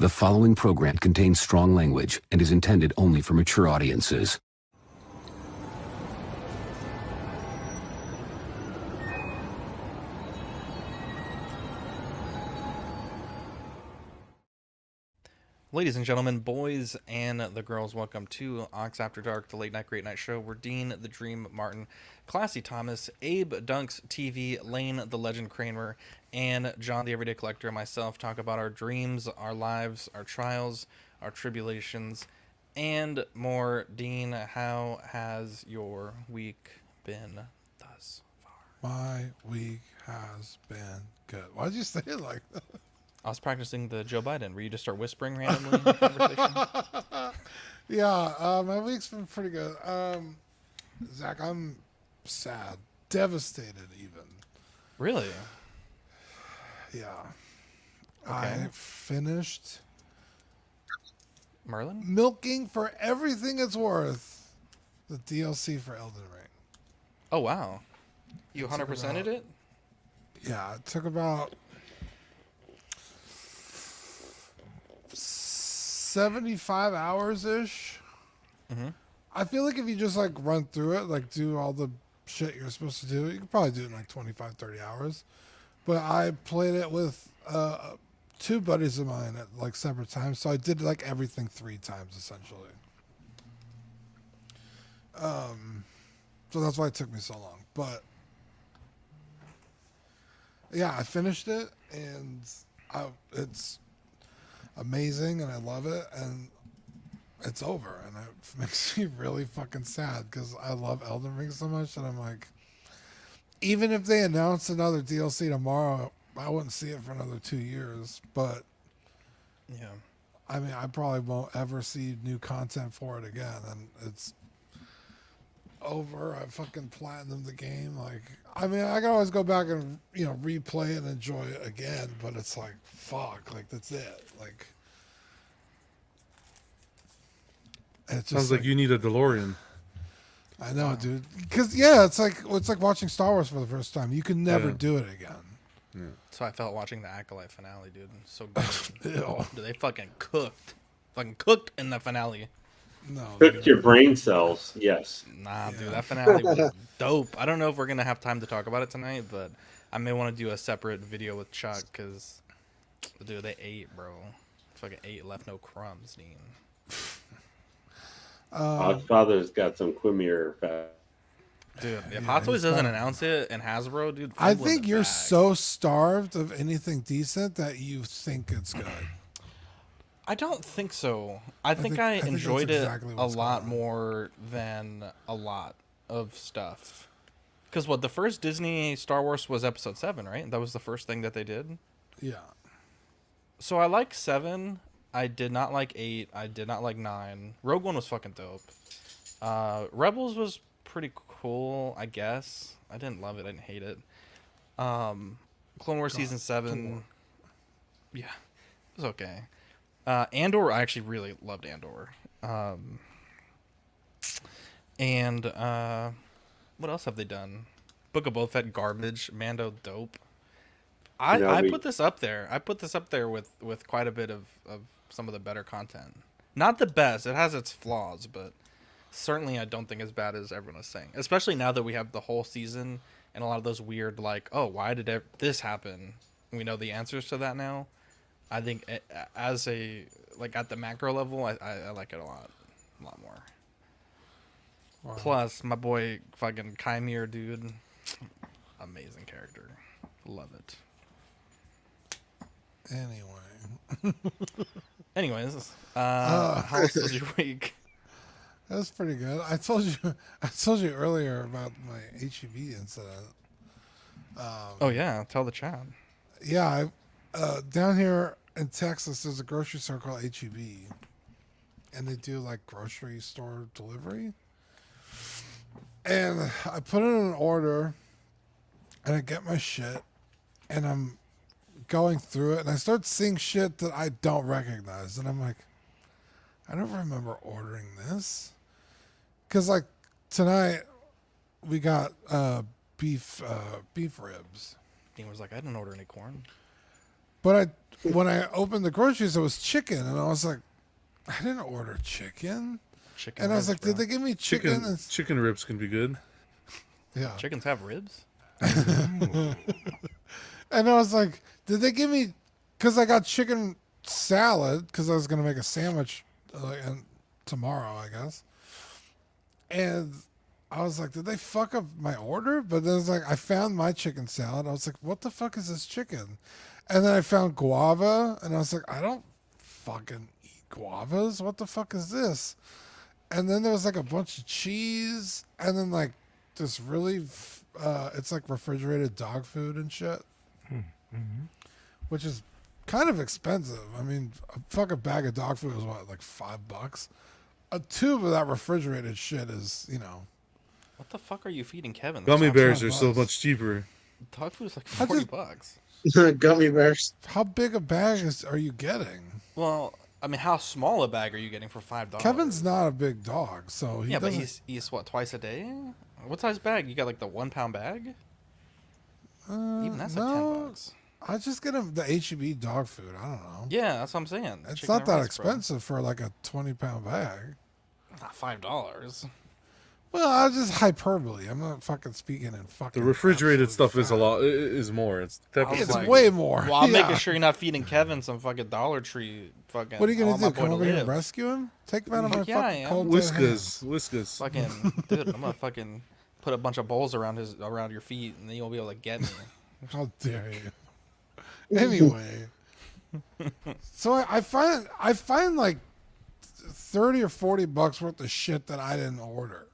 The following program contains strong language and is intended only for mature audiences. Ladies and gentlemen, boys and the girls, welcome to Ox After Dark, the late night great night show where Dean the Dream Martin, Classy Thomas, Abe Dunks TV, Lane the Legend Kramer, and John the Everyday Collector and myself talk about our dreams, our lives, our trials, our tribulations, and more. Dean, how has your week been thus far? My week has been good. Why'd you say it like that? I was practicing the Joe Biden, where you just start whispering randomly in conversation. Yeah, my week's been pretty good. Zach, I'm sad, devastated even. Really? Yeah. Okay. I finished Merlin? milking for everything it's worth the DLC for Elden Ring. Oh, wow. You 100%ed it? Yeah, it took about 75 hours-ish. Mm-hmm. I feel like if you just like run through it, like do all the shit you're supposed to do, you could probably do it in like 25, 30 hours. But I played it with two buddies of mine at like separate times, so I did like everything 3 times essentially. So that's why it took me so long. But yeah, I finished it and it's amazing and I love it and it's over and it makes me really fucking sad because I love Elden Ring so much and I'm like, even if they announce another DLC tomorrow, I wouldn't see it for another 2 years. But Yeah. I mean, I probably won't ever see new content for it again, and it's over. I fucking platinumed the game. Like, I mean, I can always go back and replay it and enjoy it again, but it's like, fuck, like that's it. Like, it's just Sounds like you need a DeLorean. I know, dude. Because it's like watching Star Wars for the first time. You can never do it again. Yeah. So I felt watching the Acolyte finale, dude. So good. Ew. Dude, they fucking cooked in the finale. No, Cooked dude. your brain cells, yes. Nah, Yeah. dude, that finale was dope. I don't know if we're gonna have time to talk about it tonight, but I may want to do a separate video with Chuck because, dude, they ate, bro. Fucking ate, left no crumbs, Dean. Godfather's got some Quimir fat. Dude, if Yeah, Hot Toys he's doesn't fine. announce it and Hasbro, dude, I fumble in think the you're bag. so starved of anything decent that you think it's good. I don't think so. I think I I think that's enjoyed exactly it a what's lot going on. more than a lot of stuff. Because the first Disney Star Wars was Episode 7, right? That was the first thing that they did. Yeah. So I like 7. I did not like 8. I did not like 9. Rogue One was fucking dope. Rebels was pretty cool, I guess. I didn't love it. I didn't hate it. Clone Wars Season 7. Yeah, it was okay. Andor, I actually really loved Andor. And what else have they done? Book of Boba Fett, garbage. Mando, dope. I put this up there. I put this up there with quite a bit of some of the better content. Not the best. It has its flaws, but certainly I don't think as bad as everyone is saying. Especially now that we have the whole season and a lot of those weird, like, oh, why did this happen? We know the answers to that now. I think as a, like, at the macro level, I like it a lot more. Wow. Plus, my boy fucking Chimere, dude. Amazing character. Love it. Anyway, Anyways, how was your week? that was pretty good. I told you earlier about my HEB incident. Oh yeah, tell the chat. Yeah, down here in Texas, there's a grocery store called HEB, and they do like grocery store delivery. And I put in an order, and I get my shit, and I'm going through it, and I start seeing shit that I don't recognize, and I'm like, I don't remember ordering this, because like tonight we got beef ribs. Dean was like, I didn't order any corn. But when I opened the groceries, it was chicken, and I was like, I didn't order chicken. Chicken And I was ribs, like, did bro. they give me chicken? Chicken ribs can be good. Yeah. Chickens have ribs? And I was like, did they give me? Because I got chicken salad because I was gonna make a sandwich and tomorrow, I guess. And I was like, did they fuck up my order? But then it's like, I found my chicken salad. I was like, what the fuck is this chicken? And then I found guava, and I was like, I don't fucking eat guavas. What the fuck is this? And then there was like a bunch of cheese, and then like this really, it's like refrigerated dog food and shit, which is kind of expensive. I mean, a fucking bag of dog food is what, like $5? A tube of that refrigerated shit is, What the fuck are you feeding Kevin? Gummy Sounds bears like are so bugs. much cheaper. Dog food is like I 40 just- bucks. Gummy bears. how big a bag are you getting? Well, I mean, how small a bag are you getting for $5? Kevin's not a big dog, so he Yeah, but doesn't. he eats what, twice a day? What size bag? You got like the 1 pound bag? Even that's like $10. I just get him the HEB dog food. I don't know. Yeah, that's what I'm saying. It's Chicken not and that rice, bro. expensive for like a 20-pound bag. Not $5. Well, I was just hyperbole. I'm not fucking speaking in fucking. The refrigerated absolute stuff is a fact. lot. Is more. It's I definitely. was It's like- way more. Well, I'm Yeah. making sure you're not feeding Kevin some fucking Dollar Tree fucking. What are you I gonna want do? my boy Come to over here and live. rescue him? Take him out of my Fuck yeah, I fucking am. cold dead hands. Whiskers. Fucking dude, I'm gonna fucking put a bunch of bowls around your feet, and then you'll be able to get me. How dare you? Anyway, so I find like $30 or $40 worth of shit that I didn't order.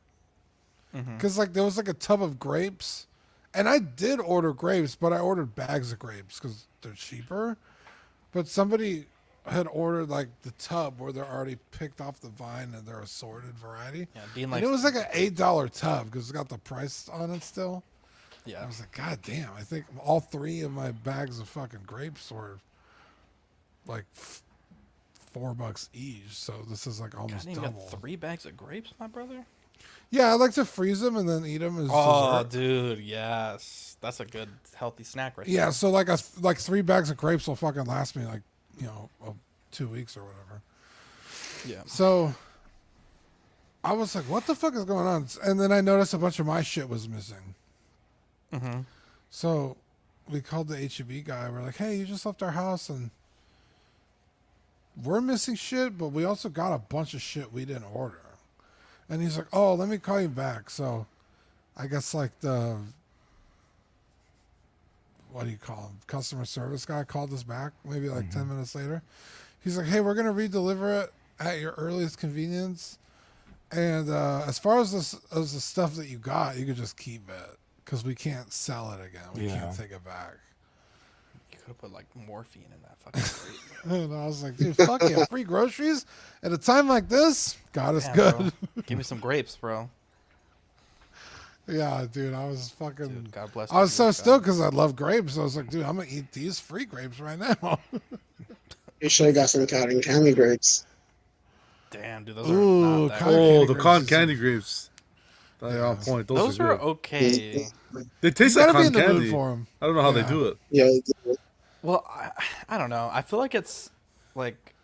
Because like there was like a tub of grapes, and I did order grapes, but I ordered bags of grapes because they're cheaper. But somebody had ordered like the tub where they're already picked off the vine and they're assorted variety. Yeah, Dean And likes. it was like an $8 tub because it's got the price on it still. I yeah. was like, God damn! I think all 3 of my bags of fucking grapes were like $4 each. So this is like God, almost you double. got 3 bags of grapes, my brother. Yeah, I like to freeze them and then eat them as Oh, dessert. dude, yes, that's a good healthy snack right Yeah, so like 3 bags of grapes will fucking last me like 2 weeks or whatever. there. Yeah. So I was like, what the fuck is going on? And then I noticed a bunch of my shit was missing. Mm-hmm. So we called the HEB guy. We're like, hey, you just left our house and we're missing shit, but we also got a bunch of shit we didn't order. And he's like, oh, let me call you back. So I guess like the, what do you call him? Customer service guy called us back maybe like 10 minutes later. He's like, hey, we're going to redeliver it at your earliest convenience. And as far as the stuff that you got, you could just keep it because we can't sell it again. We Yeah. can't take it back. You could have put like morphine in that fucking grape. And I was like, dude, fuck yeah, free groceries at a time like this. God is Damn, good. bro. Give me some grapes, bro. Yeah, dude, I was fucking. Dude, God bless. I was you, so God. stoked because I love grapes. I was like, dude, I'm gonna eat these free grapes right now. You should have got some cotton candy grapes. Damn, dude, those are Ooh, not that cotton good. Oh, candy the grapes cotton is- candy grapes. They're on point. Those are are good. okay. They You taste like gotta be in cotton the mood candy. for them. I don't know how Yeah. they do it. Yeah, Well, I don't know. I feel like it's like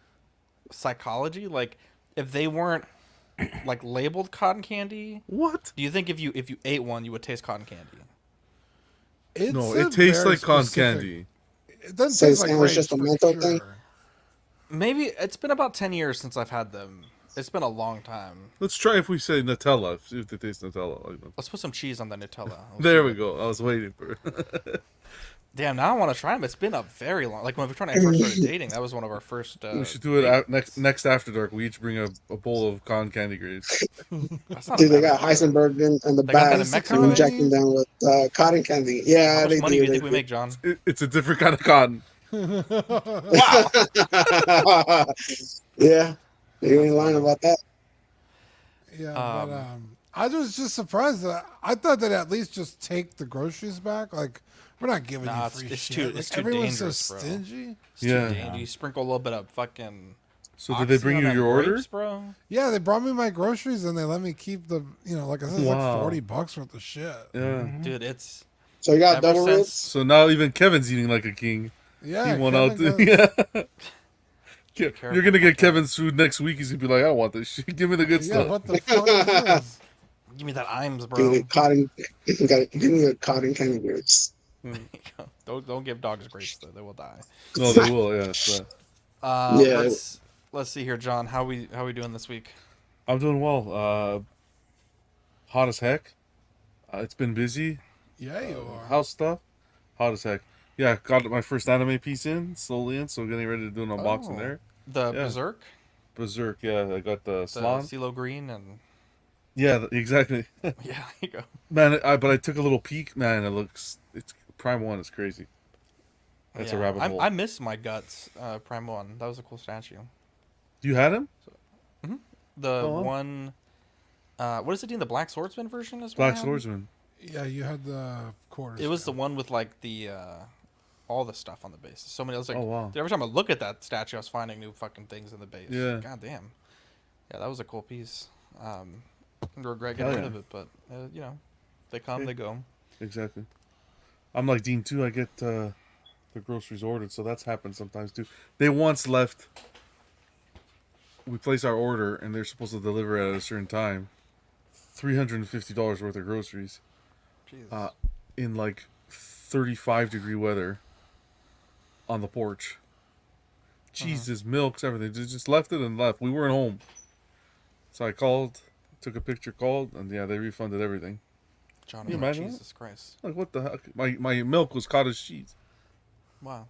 psychology. Like if they weren't like labeled cotton candy, What? do you think if you ate one, you would taste cotton candy? It's No, a it tastes very like cotton specific- candy. It doesn't So taste it's like kinda grapes just a for menthol sure. thing? Maybe it's been about 10 years since I've had them. It's been a long time. Let's try if we say Nutella. See if they taste Nutella. Like that. Let's put some cheese on the Nutella. There we go. I was waiting for it. Damn, now I want to try them. It's been a very long. Like when we first started dating, that was one of our first. we should do it next after dark. We each bring a bowl of cotton candy grapes. That's not a dude, they bad got idea. Heisenberg in the They got that bag in Mexico, and right? injecting them with cotton candy. Yeah, How much they money do you do. think we make, John? It's a different kind of cotton. Yeah, you ain't lying about that. Yeah, Um, but I was just surprised that I thought they'd at least just take the groceries back. Like we're not giving Nah, you it's- free it's shit. too- Like, it's too everyone's dangerous, so bro. stingy. It's Yeah. too dangerous. You sprinkle a little bit of fucking. So did they bring Oxy you on your them order? grapes, bro? Yeah, they brought me my groceries and they let me keep the, like I said, it's Wow. like $40 worth of shit. Yeah. Dude, it's So you got ever double since. ribs. So now even Kevin's eating like a king. Yeah, He went Kevin out to, goes- yeah. careful You're gonna about get that. Kevin's food next week. He's gonna be like, I don't want this shit. Give me the good Yeah, stuff. what the fuck is this? Give me that Iams, Give me bro. cotton. Give me a cotton candy grapes. Don't give dogs grapes though; they will die. No, they will. Yeah, it's, Yeah. Let's see here, John. How we doing this week? I'm doing well. Hot as heck. It's been busy. Yeah, you are. House stuff. Hot as heck. Yeah, got my first anime piece slowly in, so getting ready to do an unboxing Oh. there. The Yeah. Berserk, Berserk, yeah, I got the the Slan. CeeLo Green, and Yeah, exactly. yeah, there you go. Man, but I took a little peek. Man, it's Prime 1 is crazy. That's a Yeah. rabbit hole. I miss my guts. Prime One. That was a cool statue. You had him? The Oh, wow. one. What is it? In the Black Swordsman version as Black well? Swordsman. Yeah, you had the quarters. It was the one with like the all the stuff on the base. So many. I was like, Oh, wow. dude, every time I look at that statue, I was finding new fucking things in the base. Yeah. God damn. Yeah, that was a cool piece. I regret Hell getting rid yeah. of it, but you know, they come, they go. Exactly. I'm like Dean too. I get the groceries ordered, so that's happened sometimes too. They once left. We place our order, and they're supposed to deliver at a certain time. $350 worth of groceries Jesus. in like 35-degree weather on the porch. Cheeses, milks, everything. They just left it and left. We weren't home, so I called, took a picture, called, and yeah, they refunded everything. John, you imagine that? Jesus Christ. Like, what the heck? My milk was cottage cheese. Wow.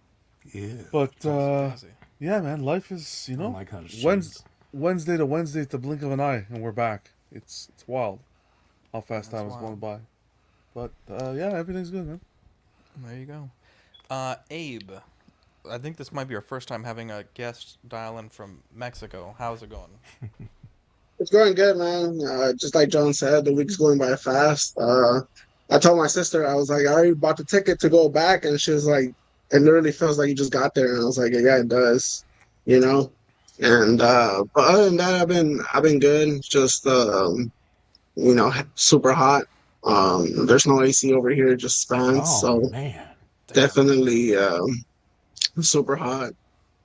Yeah. But Crazy. yeah, man, life is, you know, like cottage cheese. Wednesday to Wednesday at the blink of an eye, and we're back. It's wild how fast That's time is going wild. by. But yeah, everything's good, man. There you go. Abe, I think this might be our first time having a guest dial in from Mexico. How's it going? It's going good, man. Just like John said, the week's going by fast. I told my sister, I was like, I already bought the ticket to go back, and she was like, it literally feels like you just got there. And I was like, yeah, it does, you know. And but other than that, I've been good. It's just you know, super hot. There's no AC over here, just fans. Oh, So man. definitely super hot.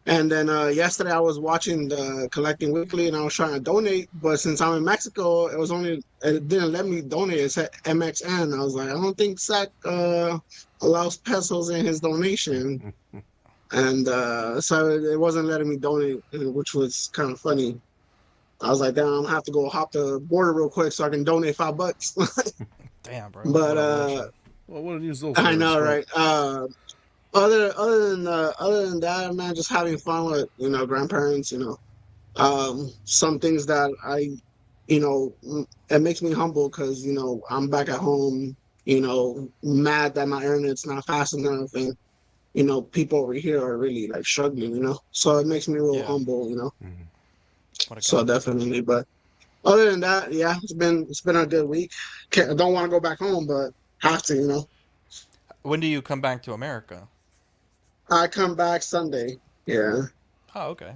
And then yesterday I was watching the Collecting Weekly and I was trying to donate, but since I'm in Mexico, it didn't let me donate. It said MXN. I was like, I don't think Zach allows pesos in his donation. And so it wasn't letting me donate, which was kind of funny. I was like, damn, I'm gonna have to go hop the border real quick so I can donate $5. Damn, bro. But What a legend. Well, what a news those I for, know, so- right? Other than that, man, just having fun with grandparents. Some things that it makes me humble because I'm back at home. Mad that my internet's not fast enough, and people over here are really like struggling. So it makes me real Yeah. humble. What a So guy. definitely, but other than that, yeah, it's been a good week. I don't want to go back home, but have to. When do you come back to America? I come back Sunday. Yeah. Oh, okay.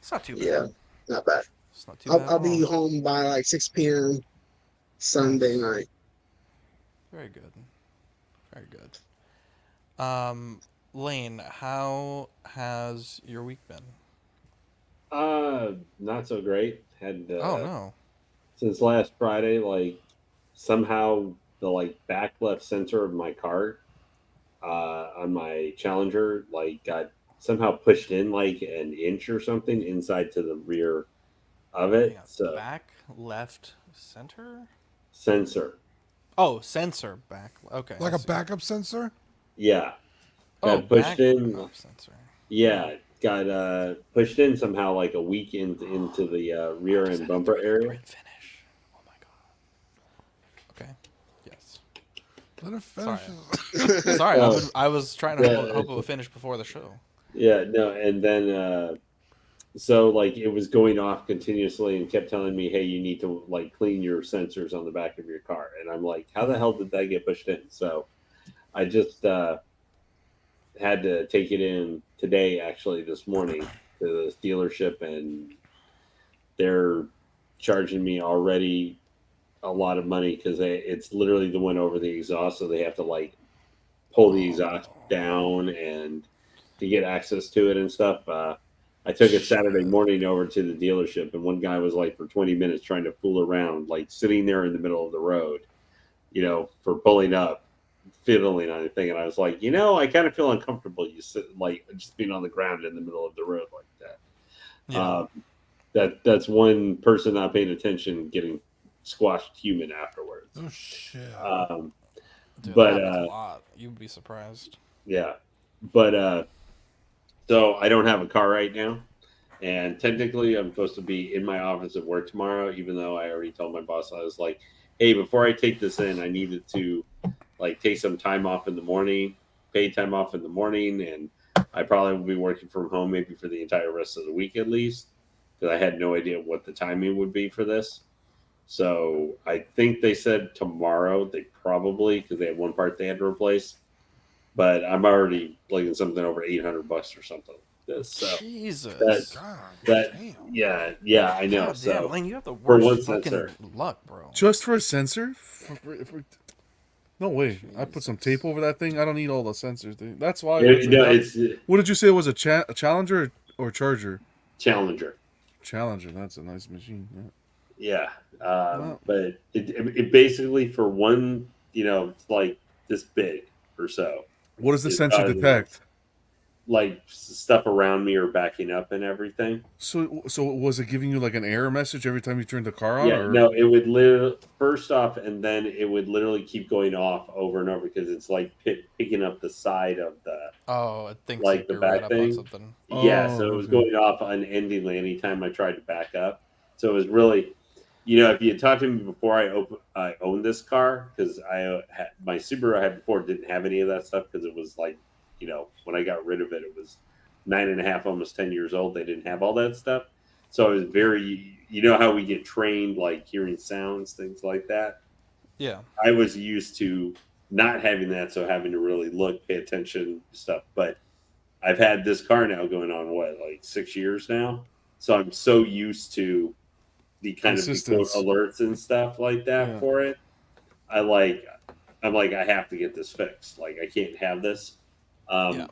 It's not too bad. Yeah, not bad. It's not too bad. I'll at be all. home by like 6 p.m. Sunday night. Very good. Very good. Lane, how has your week been? Not so great. Had Oh no. since last Friday, like somehow the like back left sensor of my car on my Challenger like got somehow pushed in like an inch or something inside to the rear of it. Hang on. So Back, left, center? sensor, Oh, sensor back. Okay. Like I a see. backup sensor? yeah, Oh, got pushed back in. up sensor. Yeah, got pushed in somehow like a week into the rear end bumper area. Great finish. Oh my god. Okay. Yes. Let it Sorry. finish. Sorry, Oh. I was trying to Yeah. hope it would finish before the show. Yeah, no, and then so like it was going off continuously and kept telling me, "Hey, you need to like clean your sensors on the back of your car." And I'm like, "How the hell did that get pushed in?" So I just had to take it in today, actually this morning, to the dealership, and they're charging me already a lot of money because it's literally the one over the exhaust, so they have to like pull the exhaust down and to get access to it and stuff. I took it Saturday morning over to the dealership, and one guy was like for 20 minutes trying to fool around, like sitting there in the middle of the road, for pulling up, fiddling on anything. And I was like, I kind of feel uncomfortable. You sit like just being on the ground in the middle of the road like that. Yeah. That's one person not paying attention getting squashed human afterwards. Oh shit. Dude, but that happens a lot. You'd be surprised. Yeah, but so I don't have a car right now, and technically I'm supposed to be in my office at work tomorrow. Even though I already told my boss, I was like, "Hey, before I take this in, I needed to like take some time off in the morning, paid time off in the morning, and I probably will be working from home maybe for the entire rest of the week at least, because I had no idea what the timing would be for this." So I think they said tomorrow. They probably, because they had one part they had to replace. But I'm already looking something over $800 or something. So Jesus. God that damn. yeah, I know. God So damn, Lane, you have the for one worst fucking sensor. luck, bro. Just for a sensor? No way. I put some tape over that thing. I don't need all the sensors, dude. That's why. it's What did you say it was a Challenger or Charger? Challenger. Challenger. That's a nice machine. Yeah. Yeah, Wow. but it basically for one, like this big or so, What does the It sensor does, detect? like stuff around me or backing up and everything. So was it giving you like an error message every time you turned the car on? Yeah, Or? no, it would first off, and then it would literally keep going off over and over because it's like picking up the side of the Oh, it thinks like like the you're right back up thing. on something. Yeah, so it was okay. going off unendingly anytime I tried to back up. So it was really, if you had talked to me before I owned this car, because my Subaru I had before didn't have any of that stuff because it was like, when I got rid of it, it was 9.5, almost 10 years old. They didn't have all that stuff. So I was very, how we get trained, like hearing sounds, things like that. Yeah. I was used to not having that, so having to really look, pay attention, stuff. But I've had this car now going on like 6 years now, so I'm so used to the kind of the quote Consistence. alerts and stuff like that Yeah. for it. I'm like, I have to get this fixed. Like, I can't have this. Yeah.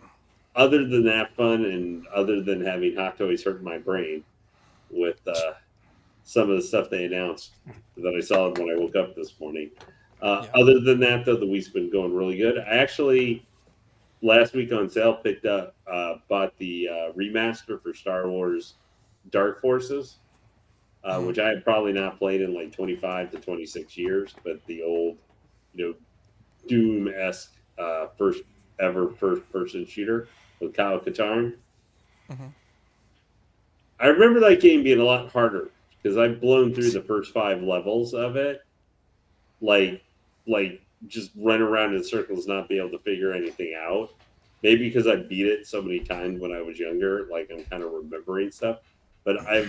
Other than that fun, and other than having Hot Toys hurt my brain with some of the stuff they announced that I saw when I woke up this morning. Yeah. Other than that, though, the week's been going really good. I actually last week on sale bought the remaster for Star Wars Dark Forces, which I had probably not played in like 25 to 26 years, but the old, Doom-esque first person shooter with Kyle Katarn. Mhm. I remember that game being a lot harder because I've blown through the first 5 levels of it, like just run around in circles, not be able to figure anything out. Maybe because I beat it so many times when I was younger, like I'm kind of remembering stuff. But I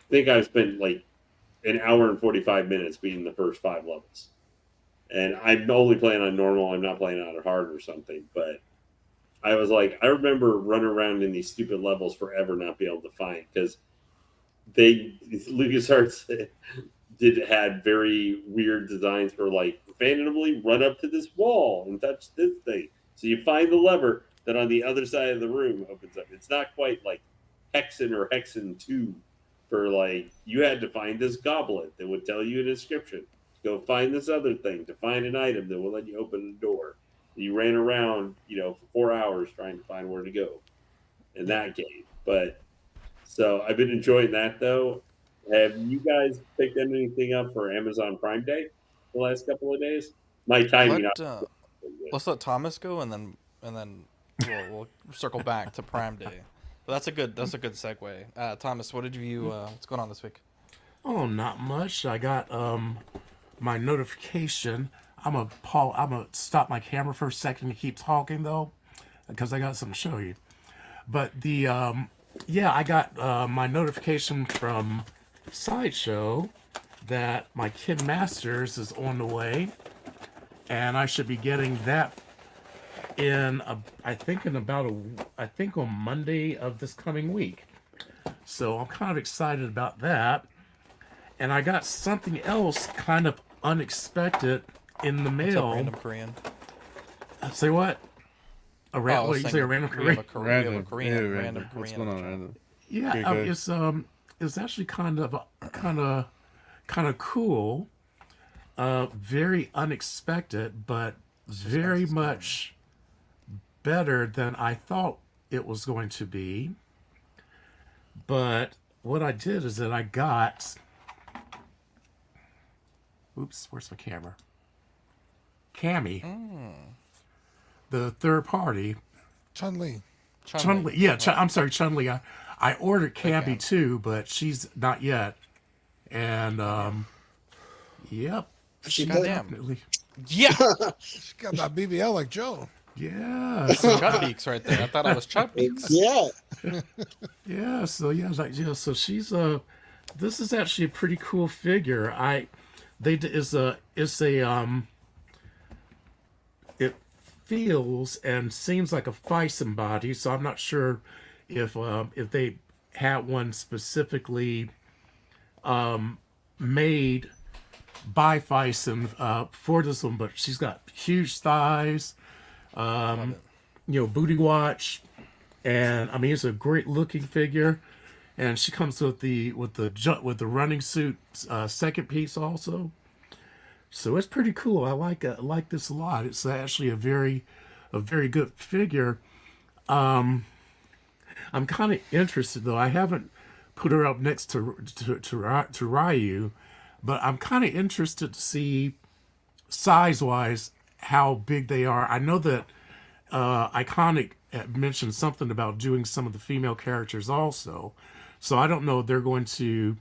think I've spent like an hour and 45 minutes beating the first 5 levels. And I'm only playing on normal. I'm not playing on hard or something. But I was like, I remember running around in these stupid levels forever, not be able to find, because LucasArts had very weird designs for like randomly run up to this wall and touch this thing. So you find the lever that on the other side of the room opens up. It's not quite like Hexen or Hexen 2 for like, you had to find this goblet that would tell you a description. Go find this other thing to find an item that will let you open the door. You ran around, for 4 hours trying to find where to go in that game. But so I've been enjoying that though. Have you guys picked anything up for Amazon Prime Day the last couple of days? My timing. Let's let Thomas go, and then we'll circle back to Prime Day. But that's a good segue. Thomas, what did you what's going on this week? Oh, not much. I got my notification. I'm gonna stop my camera for a second to keep talking though, because I got something to show you. But I got my notification from Sideshow that my Kid Masters is on the way, and I should be getting that I think on Monday of this coming week. So I'm kind of excited about that. And I got something else kind of unexpected in the What's up, mail. random Korean? Say what? A Oh, I was what you say? A saying random we have Korean? a Korean, Random. we have a Korean, Yeah, random random. Korean. What's in going the on, chat. random? Yeah, Okay, good. it's actually kind of cool. Very unexpected, but very is killing me. much better than I thought it was going to be. But what I did is that I got. Oops, where's my camera? Cammy, the third party. Chun-Li. Chun-Li. Yeah, I'm sorry, Chun-Li. I ordered Cammy Cam. too, but she's not yet. And, yep. She did. Goddamn. Definitely. Yeah, She got that BBL like Joe. Yeah. Chut Beaks right there. I thought I was Chut Beaks. Yeah. Yeah, so yeah, so she's this is actually a pretty cool figure. It feels and seems like a Phison body, so I'm not sure if they had one specifically made by Phison for this one, but she's got huge thighs, booty watch, and I mean it's a great looking figure, and she comes with the running suit second piece also. So it's pretty cool. I like this a lot. It's actually a very good figure. I'm kind of interested though. I haven't put her up next to Ryu, but I'm kind of interested to see size wise how big they are. I know that Iconic mentioned something about doing some of the female characters also, so I don't know if they're going to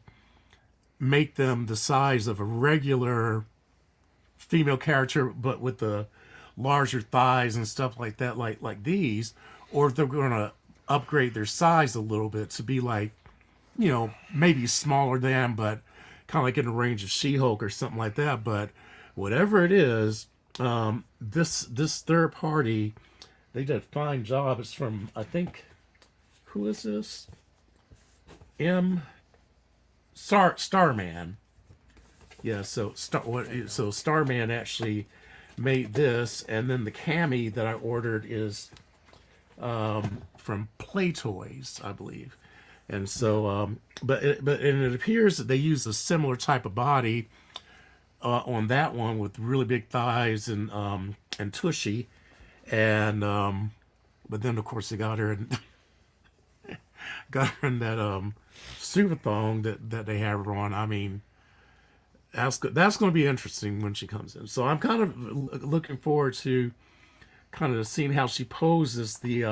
make them the size of a regular female character, but with the larger thighs and stuff like that, like these, or if they're going to upgrade their size a little bit to be like, maybe smaller than, but kind of like in the range of She-Hulk or something like that. But whatever it is, this third party, they did a fine job. It's from, I think, who is this? Starman. Yeah, so Starman actually made this, and then the cami that I ordered is from Play Toys, I believe. And so, but it appears that they use a similar type of body on that one with really big thighs and tushy, and but then of course they got her in that super thong that they have her on. I mean, that's good. That's going to be interesting when she comes in. So I'm kind of looking forward to kind of seeing how she poses the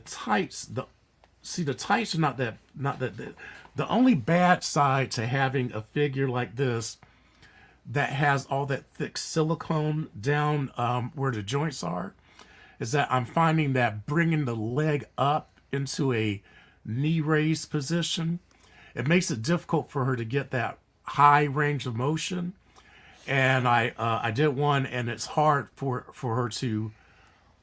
tights. The tights are not that. The only bad side to having a figure like this that has all that thick silicone down where the joints are is that I'm finding that bringing the leg up into a knee raised position, it makes it difficult for her to get that high range of motion. And I did one, and it's hard for her to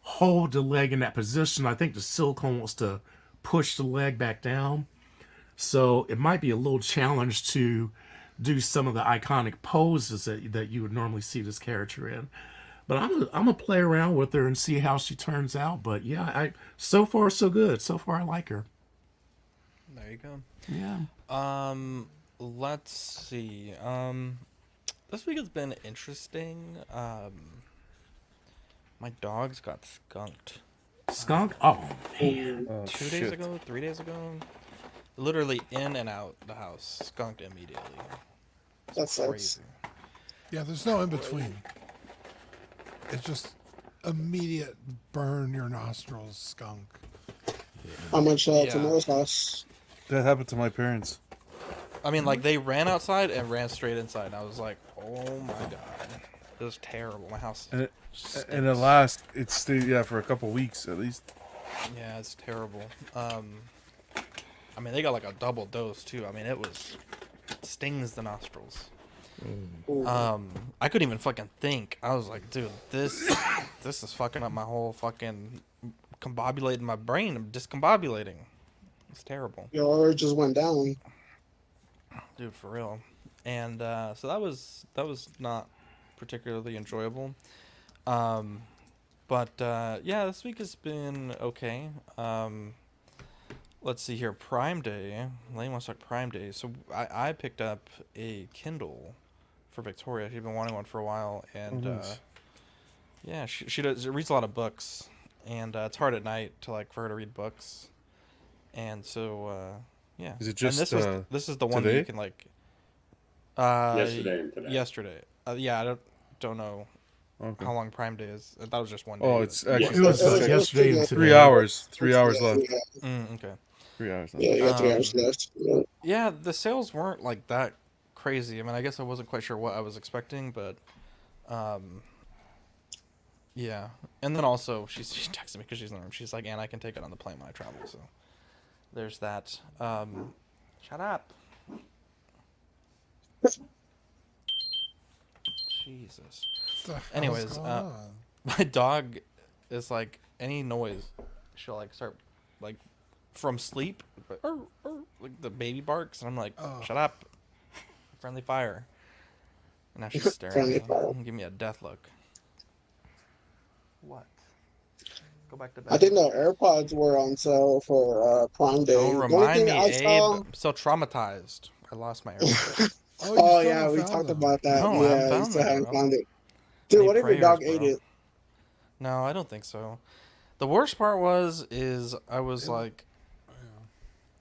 hold the leg in that position. I think the silicone wants to push the leg back down, so it might be a little challenge to do some of the iconic poses that you would normally see this character in. But I'm gonna play around with her and see how she turns out. But yeah, so far so good. So far I like her. There you go. Yeah. Let's see. This week has been interesting. My dogs got skunked. Skunk? Oh man. Oh, 2 days shit. ago, 3 days ago, literally in and out the house, skunked immediately. That sucks. Crazy. Yeah, there's no in between. It's just immediate burn your nostrils skunk. How much Yeah. tomatoes cost? That happened to my parents. I mean, like, they ran outside and ran straight inside. And I was like, oh my god, it was terrible. My house. And it stinks. it stayed for a couple weeks at least. Yeah, it's terrible. I mean, they got like a double dose too. I mean, it stings the nostrils. I couldn't even fucking think. I was like, dude, this is fucking up my whole fucking combobulating my brain. I'm discombobulating. It's terrible, Your order just went down. dude, for real. And so that was not particularly enjoyable. But yeah, this week has been okay. Let's see here. Prime Day. Lane wants to talk Prime Day. So I picked up a Kindle for Victoria. She's been wanting one for a while, and nice. yeah, she reads a lot of books, and it's hard at night for her to read books, and so yeah. Is it just, and this is the one that today? you can Yesterday and today. Yesterday. Yeah, I don't know Okay. how long Prime Day is. That was just one day. Oh, but- it's It actually was, yesterday and today. 3 hours. 3 hours yeah, left. Okay. 3 hours left. Yeah, you got 3 hours Um, left. Yeah. Yeah, the sales weren't like that crazy. I mean, I guess I wasn't quite sure what I was expecting, but yeah. And then also she texted me because she's in the room. She's like, "And I can take it on the plane when I travel." So there's that. Shut up. Jesus. What the hell's Anyways, going on? My dog is like any noise, she'll like start like from sleep, like the baby barks, and I'm like, Oh. shut up, friendly fire. And now she's staring Friendly at me, fire. and give me a death look. What? Go back to bed. I think the AirPods were on sale for Prime Day. Don't The only remind me, thing I Abe. saw- I'm so traumatized. I lost my AirPods. Oh, you Oh still yeah, haven't we found talked them. about that. No, I haven't yeah, we found still them, haven't bro. found it. Dude, Need what if your prayers, dog bro. ate it? No, I don't think so. The worst part is I was like,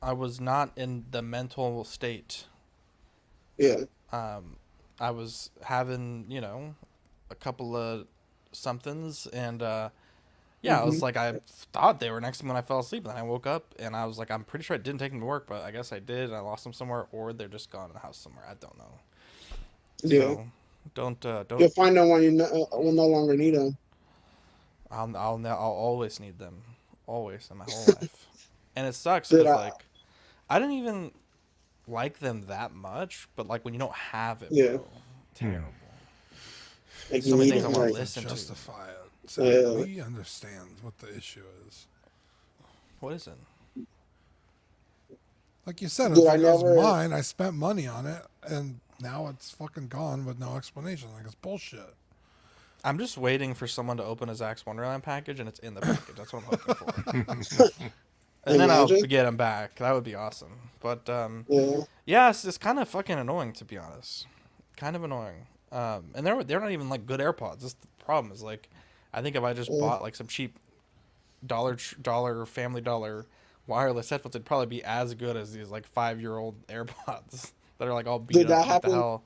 I was not in the mental state. Yeah. I was having, a couple of somethings, and yeah, I was like, I thought they were next to me when I fell asleep, and then I woke up, and I was like, I'm pretty sure I didn't take them to work, but I guess I did, and I lost them somewhere, or they're just gone in the house somewhere. I don't know. Yeah. So, don't. You'll find them when you will no longer need them. I'll always need them, always in my whole life, and it sucks Dude, because I didn't even like them that much, but like when you don't have it, Yeah. bro, terrible. Like So you many need things I them, wanna right? listen to. Justify it. So Yeah. we understand what the issue is. What is it? Like you said, Dude, if I it was never- mine, I spent money on it, and now it's fucking gone with no explanation. Like it's bullshit. I'm just waiting for someone to open a Zack's Wonderland package, and it's in the package. That's what I'm hoping for. And then I'll Imagine. get them back. That would be awesome. But Yeah. yeah, it's kind of fucking annoying, to be honest. Kind of annoying. And they're not even like good AirPods. That's the problem. Is like, I think if I just bought like some cheap dollar Family Dollar wireless headphones, it'd probably be as good as these like 5-year-old AirPods that are like all beat Dude, that up. What the happened- hell?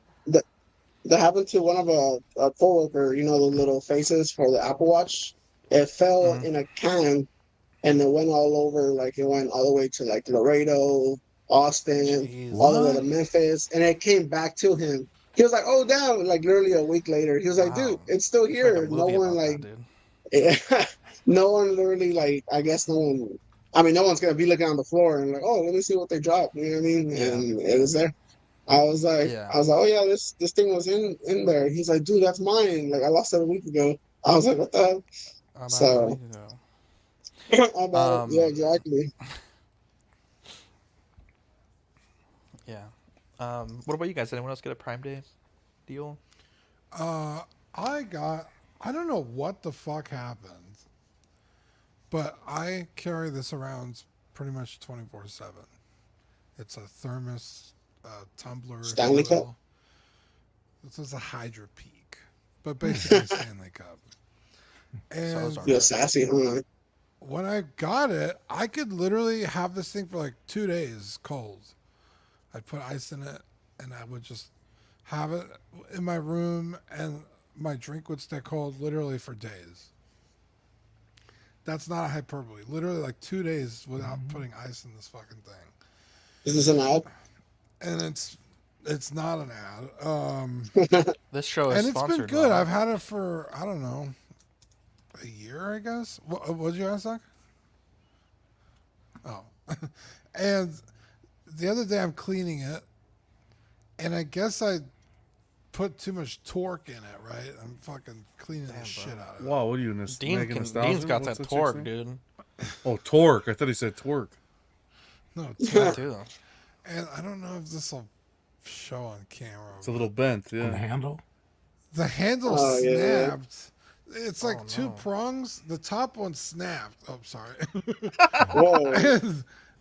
That happened to one of a coworker. You know the little faces for the Apple Watch. It fell Mhm. in a can, and it went all over. Like it went all the way to like Laredo, Austin, Jeez. all the way to What? Memphis, and it came back to him. He was like, "Oh, damn!" Like literally a week later, he was like, Wow. "Dude, it's still Let's make a here." No movie one about like, that, dude. no one literally like. I guess no one. I mean, no one's gonna be looking on the floor and like, "Oh, let me see what they dropped." You know what I mean? Yeah. And it was there. I was like, Yeah. "Oh yeah, this thing was in there." He's like, "Dude, that's mine. Like I lost it a week ago." I was like, "What the hell?" About So- a week ago. About it. Yeah, exactly. Yeah. What about you guys? Anyone else get a Prime Day deal? I don't know what the fuck happened, but I carry this around pretty much 24/7. It's a thermos tumbler. if you Stanley Cup? will. This is a Hydra Peak, but basically a Stanley Cup. And those are- Feel sassy, huh? when I got it, I could literally have this thing for like 2 days cold. I'd put ice in it, and I would just have it in my room, and my drink would stay cold literally for days. That's not a hyperbole. Literally like 2 days without putting ice in this fucking thing. Is this an ad? And it's not an ad. This show is And it's been sponsored. good. by- I've had it for, I don't know, a year, I guess. What did you ask, Zach? Oh. And the other day I'm cleaning it, and I guess I put too much torque in it, right? I'm fucking cleaning the shit out of it. Wow, what are you, Dean's got that torque, dude. Oh, torque. I thought he said twerk. No, That torque. too. And I don't know if this will show on camera. It's a little bent, On the yeah. handle. The handle Oh, yeah. snapped. It's like Oh, two no. prongs. The top one snapped. Oh, sorry. Whoa.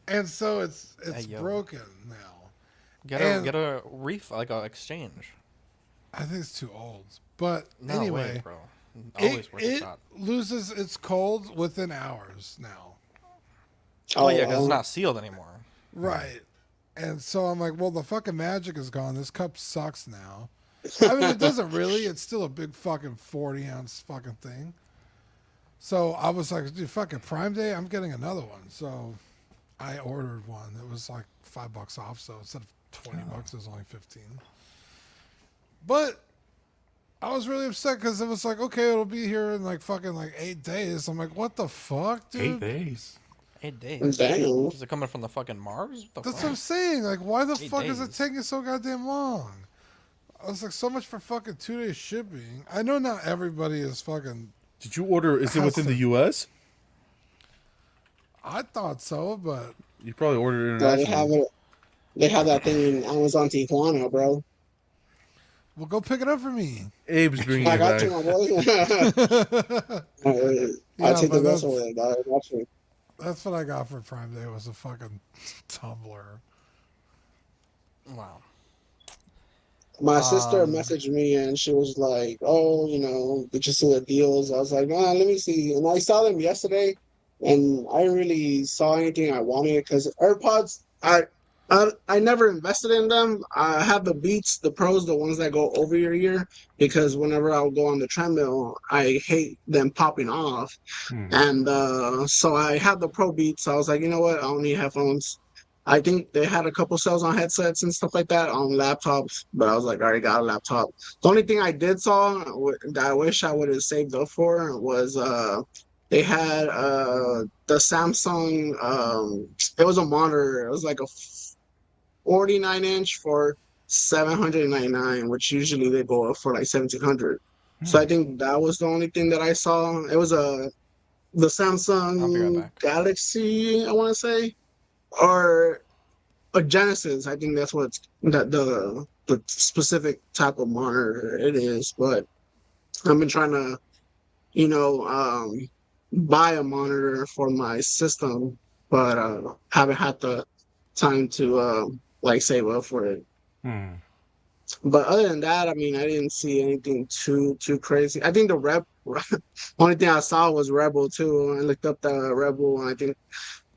and so it's Hey, yo. broken now. Get And- a reef like a exchange. I think it's too old. But No anyway, way, bro. Always worth a it shot. loses its cold within hours now. Oh yeah, because it's not sealed anymore. Right. And so I'm like, well, the fucking magic is gone. This cup sucks now. I mean, it doesn't really. It's still a big fucking 40-ounce fucking thing. So I was like, dude, fucking Prime Day, I'm getting another one. So I ordered one. It was like $5 off. So instead of $20, it was only 15. But I was really upset because it was like, okay, it'll be here in like fucking like 8 days. I'm like, what the fuck, dude? 8 days. 8 days. Damn. Is it coming from the fucking Mars? What the That's fuck? what I'm saying. Like, why the 8 fuck is it days. taking so goddamn long? I was like, so much for fucking 2 days shipping. I know not everybody is fucking. Did you order? Is it within the U.S.? I thought so, but You probably ordered They have internationally. it. They have that thing in Amazon Tijuana, bro. well, go pick it up for me. Abe's bringing I it got back. you, my boy. Yeah, I'll take the but best that's- of it, dog. Watch me. That's what I got for Prime Day was a fucking tumbler. Wow. My sister messaged me and she was like, "Oh, you know, did you see the deals?" I was like, "Nah, let me see." And I saw them yesterday, and I didn't really saw anything I wanted because AirPods, I never invested in them. I have the Beats, the Pros, the ones that go over your ear, because whenever I'll go on the treadmill, I hate them popping off. And so I had the Pro Beats. I was like, you know what? I don't need headphones. I think they had a couple sales on headsets and stuff like that on laptops, but I was like, I already got a laptop. The only thing I did saw that I wish I would have saved up for was they had the Samsung it was a monitor. It was like a 49-inch for 799, which usually they go up for like 1700. So I think that was the only thing that I saw. It was the I'll be right Samsung back. Galaxy, I want to say, or a Genesis. I think that's what the specific type of monitor it is. But I've been trying to, you know, buy a monitor for my system, but haven't had the time to like save up for it. But other than that, I mean, I didn't see anything too crazy. I think the only thing I saw was Rebel too. I looked up the Rebel, and I think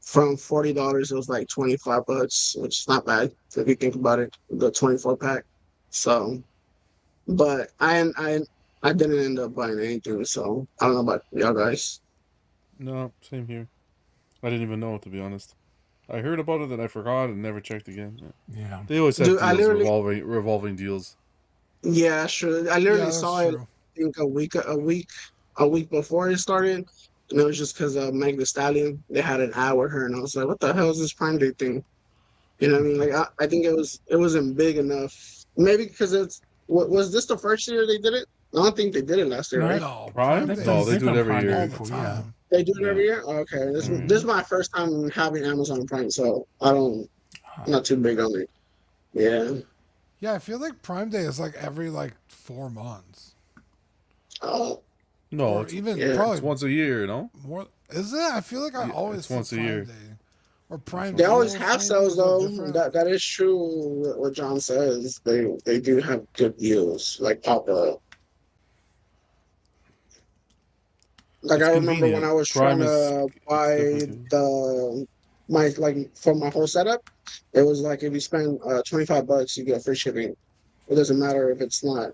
from $40 it was like $25, which is not bad if you think about it. The 24 pack. So, but I didn't end up buying anything. So I don't know about y'all guys. No, same here. I didn't even know, to be honest. I heard about it, then I forgot and never checked again. Yeah. They always have Dude, I deals, literally- revolving deals. Yeah, sure. I Yeah, literally that's saw it. true. I think a week before it started, and it was just because of Meg Thee Stallion. They had an ad with her, and I was like, "What the hell is this Prime Day thing?" You know what I mean? Like, I think it wasn't big enough. Maybe because was this the first year they did it? I don't think they did it last year, No, right? No, Prime? Day No, is they do it every Prime year. all Day the for- time. They do it every Yeah. year. Oh, okay, this Mhm. is my first time having Amazon Prime, so I'm not too big on it. Yeah. Yeah, I feel like Prime Day is like every like 4 months, Oh, No, or it's, even yeah. probably it's once a year, you know? more. Is it? I feel like I Yeah, always it's see once a Prime year. Day or Prime. they always Deals, have maybe? sales Is that though. different? That is true. What John says, they do have good deals, like pop up. Like It's I remember when convenient. I was Prime trying to it's buy definitely for my whole setup, it was like if you spend $25, you get free shipping. It doesn't matter if it's not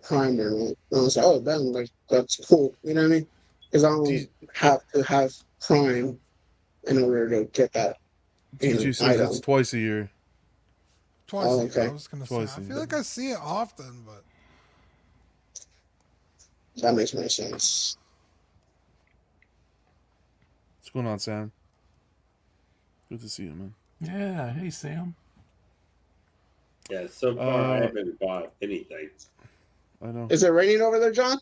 Prime or not. And I was like, oh, damn, like that's cool. You know what I mean? Because I don't have to have Prime in order to get that DG says item. it's twice a year. Twice Oh, a year. okay. I was gonna Twice say. I a feel year. like I see it often, but That makes more sense. What's going on, Sam? Good to see you, man. Yeah. Hey, Sam. Yeah, so far I Uh, haven't bought anything. I know. Is it raining over there, John?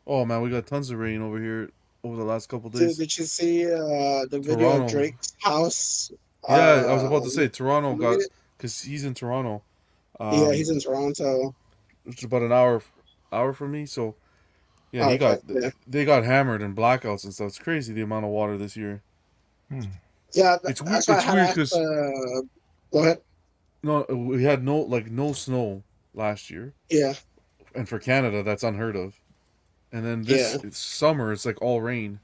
Oh man, we got tons of rain over here over the last couple Did, days. did you see the video Toronto. of Drake's house? Yeah, I was about to say Toronto you got made it? because he's in Toronto. Yeah, he's in Toronto. It's about an hour from me. So Yeah, he Okay, got yeah, they got hammered and blackouts and stuff. It's crazy the amount of water this year. yeah. It's weird. That's why I It's had weird asked. because Go ahead. no, we had no snow last year, Yeah, and for Canada that's unheard of. And then this yeah. it's summer, it's like all rain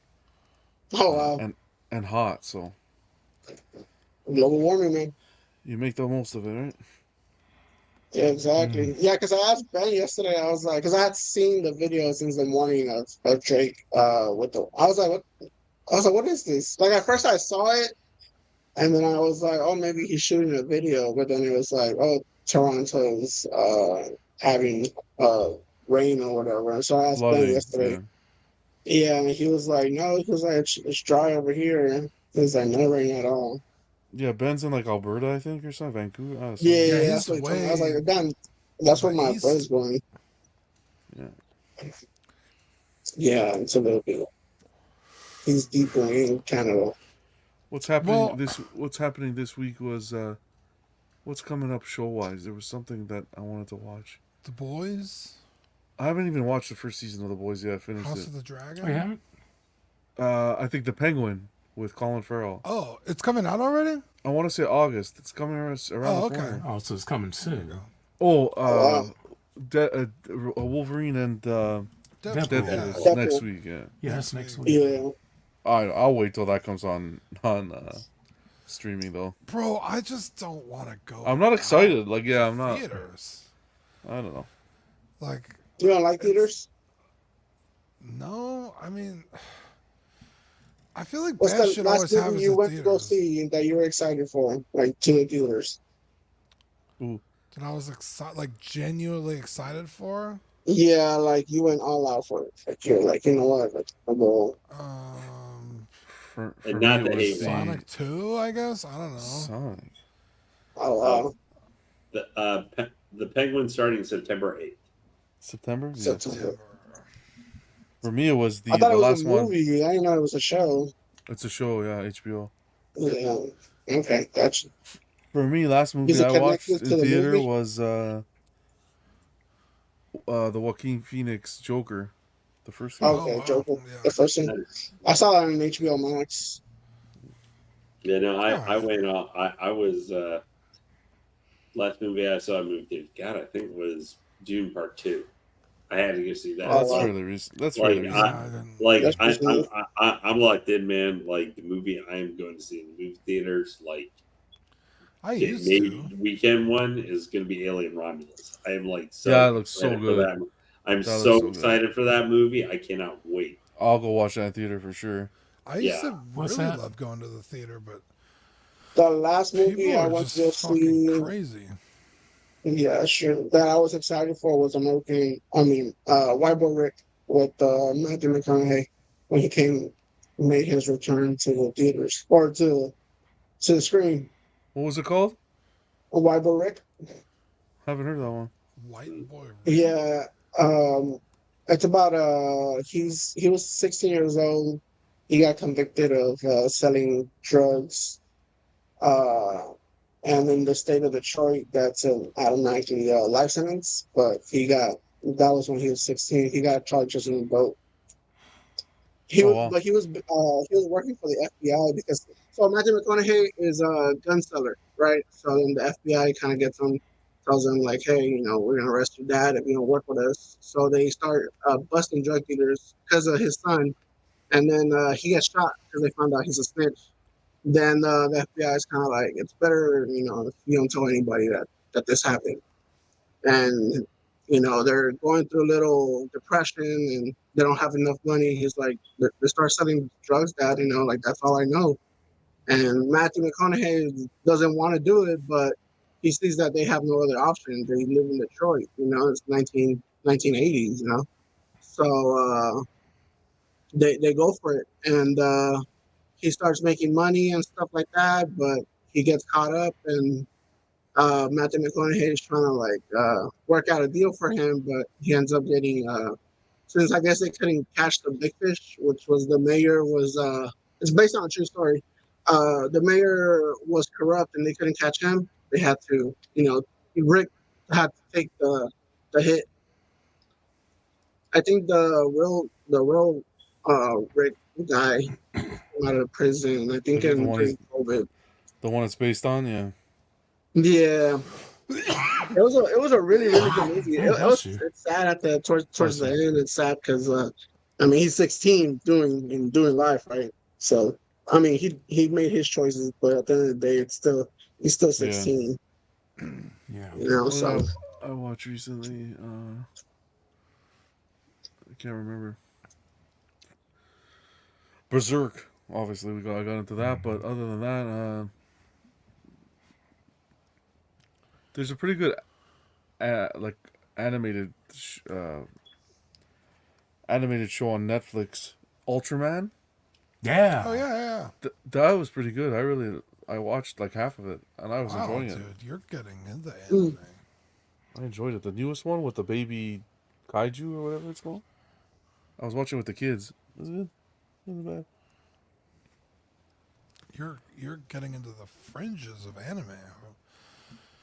Oh wow, and hot. So global warming, man. you make the most of it, right? Yeah, exactly. Yeah, because I asked Ben yesterday. I was like, because I had seen the video since the morning of Drake. With the, I was like, what? I was like, what is this? Like at first I saw it, and then I was like, oh, maybe he's shooting a video. But then it was like, oh, Toronto's having uh rain or whatever. And so I asked Ben Flooding. yesterday. Yeah. Yeah, and he was like, no, he was like, it's dry over here. He was like, no rain at all. Yeah, Ben's in like Alberta, I think, or something. Vancouver. Yeah, Something. Yeah, yeah, he's that's what he told me. I was way like, damn, to that's where the my east. brother's going. Yeah. Yeah, it's a little bit. He's deeper in Canada. What's happening Well, What's happening this week was what's coming up show wise. There was something that I wanted to watch. The Boys, I haven't even watched the first season of The Boys yet. I finished House it. of the Dragon. Oh, you haven't? I think The Penguin with Colin Farrell. Oh, it's coming out already? I want to say August. It's coming around Oh, the okay. corner. Oh, so it's coming soon. Oh, wow. Wolverine and Deadpool. Deadpool Yeah. is Deadpool. next week. Yeah, Yeah, that's next week. Yeah. I'll wait till that comes on streaming though. Bro, I just don't want to go. I'm not out excited. Like, yeah, to I'm not. Theaters. I don't know. Like, You don't like theaters? no, I mean, I feel like What's bad the shit last always happens movie you in went to go theaters. see that you were excited for, like to the theaters? Ooh, That I was like genuinely excited for. Yeah, like you went all out for it. Like you're like, you know what? Like, I'm going. for And me not it the was hate the Sonic 2, I guess. I don't know. Sonic. Oh wow. The Penguin starting September 8th. September. Yeah. September. For me, it was I thought the it was last a one. movie. I didn't know it was a show. It's a show. Yeah, HBO. Yeah. Okay, gotcha. For me, last movie Is it I watched connected in to the theater movie? was the Joaquin Phoenix Joker, the first one. Okay, wow. Joker. Yeah. The first one. I saw it on HBO Max. Yeah, no, I Alright. went off. I was last movie I saw moved to. God, I think it was Dune Part 2. I had to go see that. Oh, That's wow. fairly recent. That's Like, fairly Yeah, recent. I didn't. Like That's I, pretty I'm locked in, man. Like the movie I am going to see in the movie theaters, like I get used made to. weekend one is going to be Alien Romulus. I am like so Yeah, it looks so excited for good. that. I'm That looks so so good. excited for that movie. I cannot wait. I'll go watch that in theater for sure. I used Yeah. to What's really that? love going to the theater, but The last movie people I are went just to go fucking see, crazy. yeah, sure, that I was excited for was White Boy Rick with Matthew McConaughey when he made his return to the theaters or to the screen. What was it called? White Boy Rick. Haven't heard that one. White boy. Yeah, it's about he was 16 years old. He got convicted of selling drugs, and in the state of Detroit, that's an automatically life sentence. But that was when he was 16. He got charges in the boat. Wow. He was working for the FBI because so Matthew McConaughey is a gun seller, right? So then the FBI kind of tells him like, hey, we're gonna arrest your dad if you don't work with us. So they start busting drug dealers because of his son, and then he gets shot because they found out he's a snitch. Then the FBI is kind of like, it's better, if you don't tell anybody that this happened. And they're going through a little depression and they don't have enough money. He's like, they start selling drugs, dad, like that's all I know. And Matthew McConaughey doesn't want to do it, but he sees that they have no other option. They live in Detroit, it's 1980s, So they go for it. And he starts making money and stuff like that, but he gets caught up and Matthew McConaughey is trying to work out a deal for him, but he ends up getting since I guess they couldn't catch the big fish, which was the mayor was it's based on a true story. The mayor was corrupt and they couldn't catch him. They had to, Rick had to take the hit. I think the real Rick guy came out of prison. I think The in one during he's COVID. the one it's based on, yeah. Yeah, it was a really good movie. Oh, bless you. It's sad at the towards the Bless you. end. It's sad because I mean he's 16 doing life, right? So I mean he made his choices, but at the end of the day, he's still 16. Yeah. You know, What so did I watched recently? I can't remember. Berserk. Obviously, I got into that, but other than that, there's a pretty good, like animated, animated show on Netflix, Ultraman. Yeah. Oh yeah. That was pretty good. I watched like half of it, and I was Wow, enjoying dude, it. you're getting into anime. I enjoyed it. The newest one with the baby kaiju or whatever it's called. I was watching with the kids. It was good. It wasn't bad. You're getting into the fringes of anime.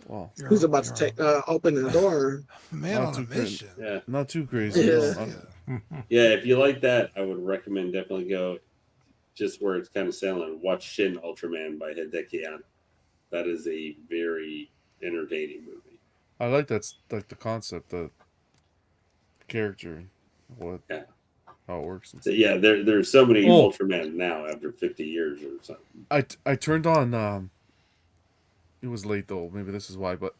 Wow. he's about to take open the door. Man Not on a too crazy. mission. Yeah. Not too crazy. Yeah. No, Yeah, if you like that, I would recommend definitely go just where it's kind of sailing. Watch Shin Ultraman by Hideki Anno. That is a very entertaining movie. I like that's like the concept, the character, Yeah. how it works. And So, stuff. yeah, there's so many Oh. Ultraman now after 50 years or something. I turned on. It was late though. Maybe this is why, but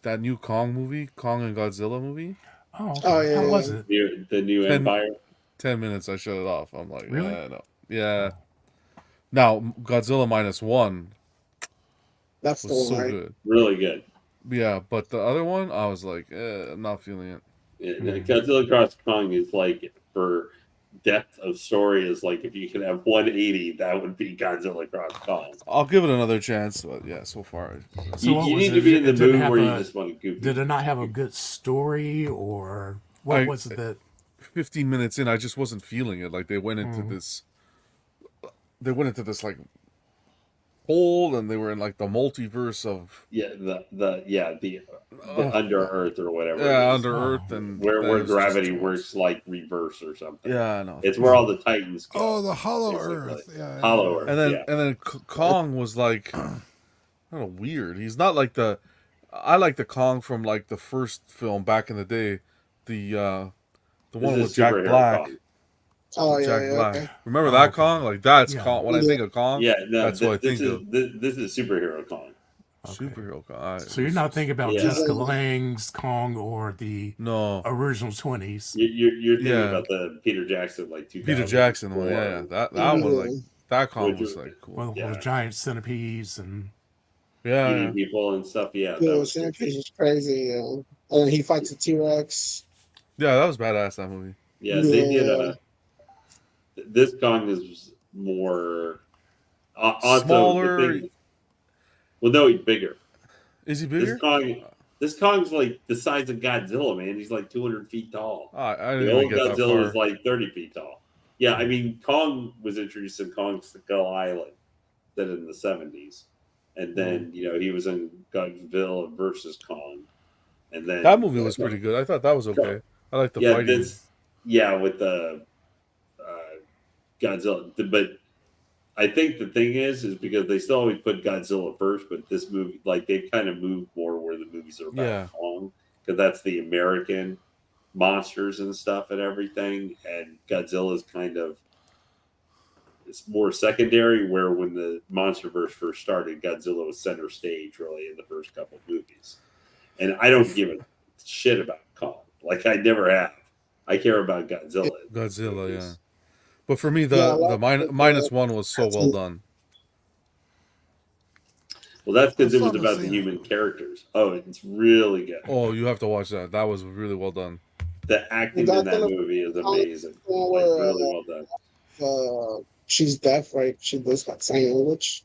that new Kong movie, Kong and Godzilla movie. Oh, okay. Oh, yeah, How was yeah. it? The new Ten- Empire. 10 minutes, I shut it off. I'm like, Really? no. Yeah. Now Godzilla -1 That's the was one, so right? good. Really good. Yeah, but the other one, I was like, I'm not feeling it. Yeah, Mhm. Godzilla Cross Kong is like, for depth of story, is like if you could have 180, that would be Godzilla Cross Kong. I'll give it another chance, but yeah, so far. So what you was need it? to be in the It didn't mood have where you a- just want to goofy. Did it not have a good story, or what I- was it that? 15 minutes in, I just wasn't feeling it. Like they went into this like hole, and they were in like the multiverse of Yeah, the Under Earth or whatever. it yeah, is, Under Oh. Earth, and where that was just gravity too much. works like reverse or something. Yeah, I know. It's where all the Titans go. Oh, the Hollow basically. Earth. Yeah. Hollow Earth. And then yeah. Kong was like kind of weird. He's not like I like the Kong from like the first film back in the day, the This one is with Jack superhero Black. Kong. Oh, yeah, Jack yeah. Black. Okay. Remember Oh, that okay. Kong? Like that's Yeah. Kong. When I think of Kong, Yeah, no, that's what I this think is of. this is superhero Kong. Okay. Superhero Kong. So you're not thinking about Yeah. Jessica Lange's Kong or the No, original 20s? You're thinking Yeah. about the Peter Jackson like 2000. Peter Jackson one. Yeah, that one like that Kong Would was you- like cool. Well, Yeah. with giant centipedes and Yeah, Eating yeah. people and stuff. Yeah, Yeah, that was Centipede is crazy. Yeah. And then he fights a T-Rex. Yeah, that was badass. That movie. yeah. They did. Yeah. This Kong is more also Smaller. the thing- well, no, he's bigger. Is he bigger? This Kong's like the size of Godzilla, man. He's like 200 feet tall. I The didn't old even get that Godzilla far. was like 30 feet tall. Yeah, I mean, Kong was introduced in Kong Skull Island, then in the 70s, and then he was in Godzilla versus Kong, and then That movie was pretty good. I thought that was okay. I like the yeah, fighting. with the Godzilla, but I think the thing is because they still always put Godzilla first, but this movie, like they've kind of moved more where the movies are about Yeah. Kong, because that's the American monsters and stuff and everything, and Godzilla's kind of it's more secondary. Where when the MonsterVerse first started, Godzilla was center stage really in the first couple of movies, and I don't give a shit about Kong. Like I never have. I care about Godzilla. Godzilla, yeah. But for me, the Yeah, I like the -1 was so well done. Well, that's because it I was still about haven't the seen human characters. Oh, it's really good. Oh, you have to watch that. That was really well done. The acting Well, in that Godzilla- movie is amazing. Like, where, really well done. She's deaf, right? She does like sign language.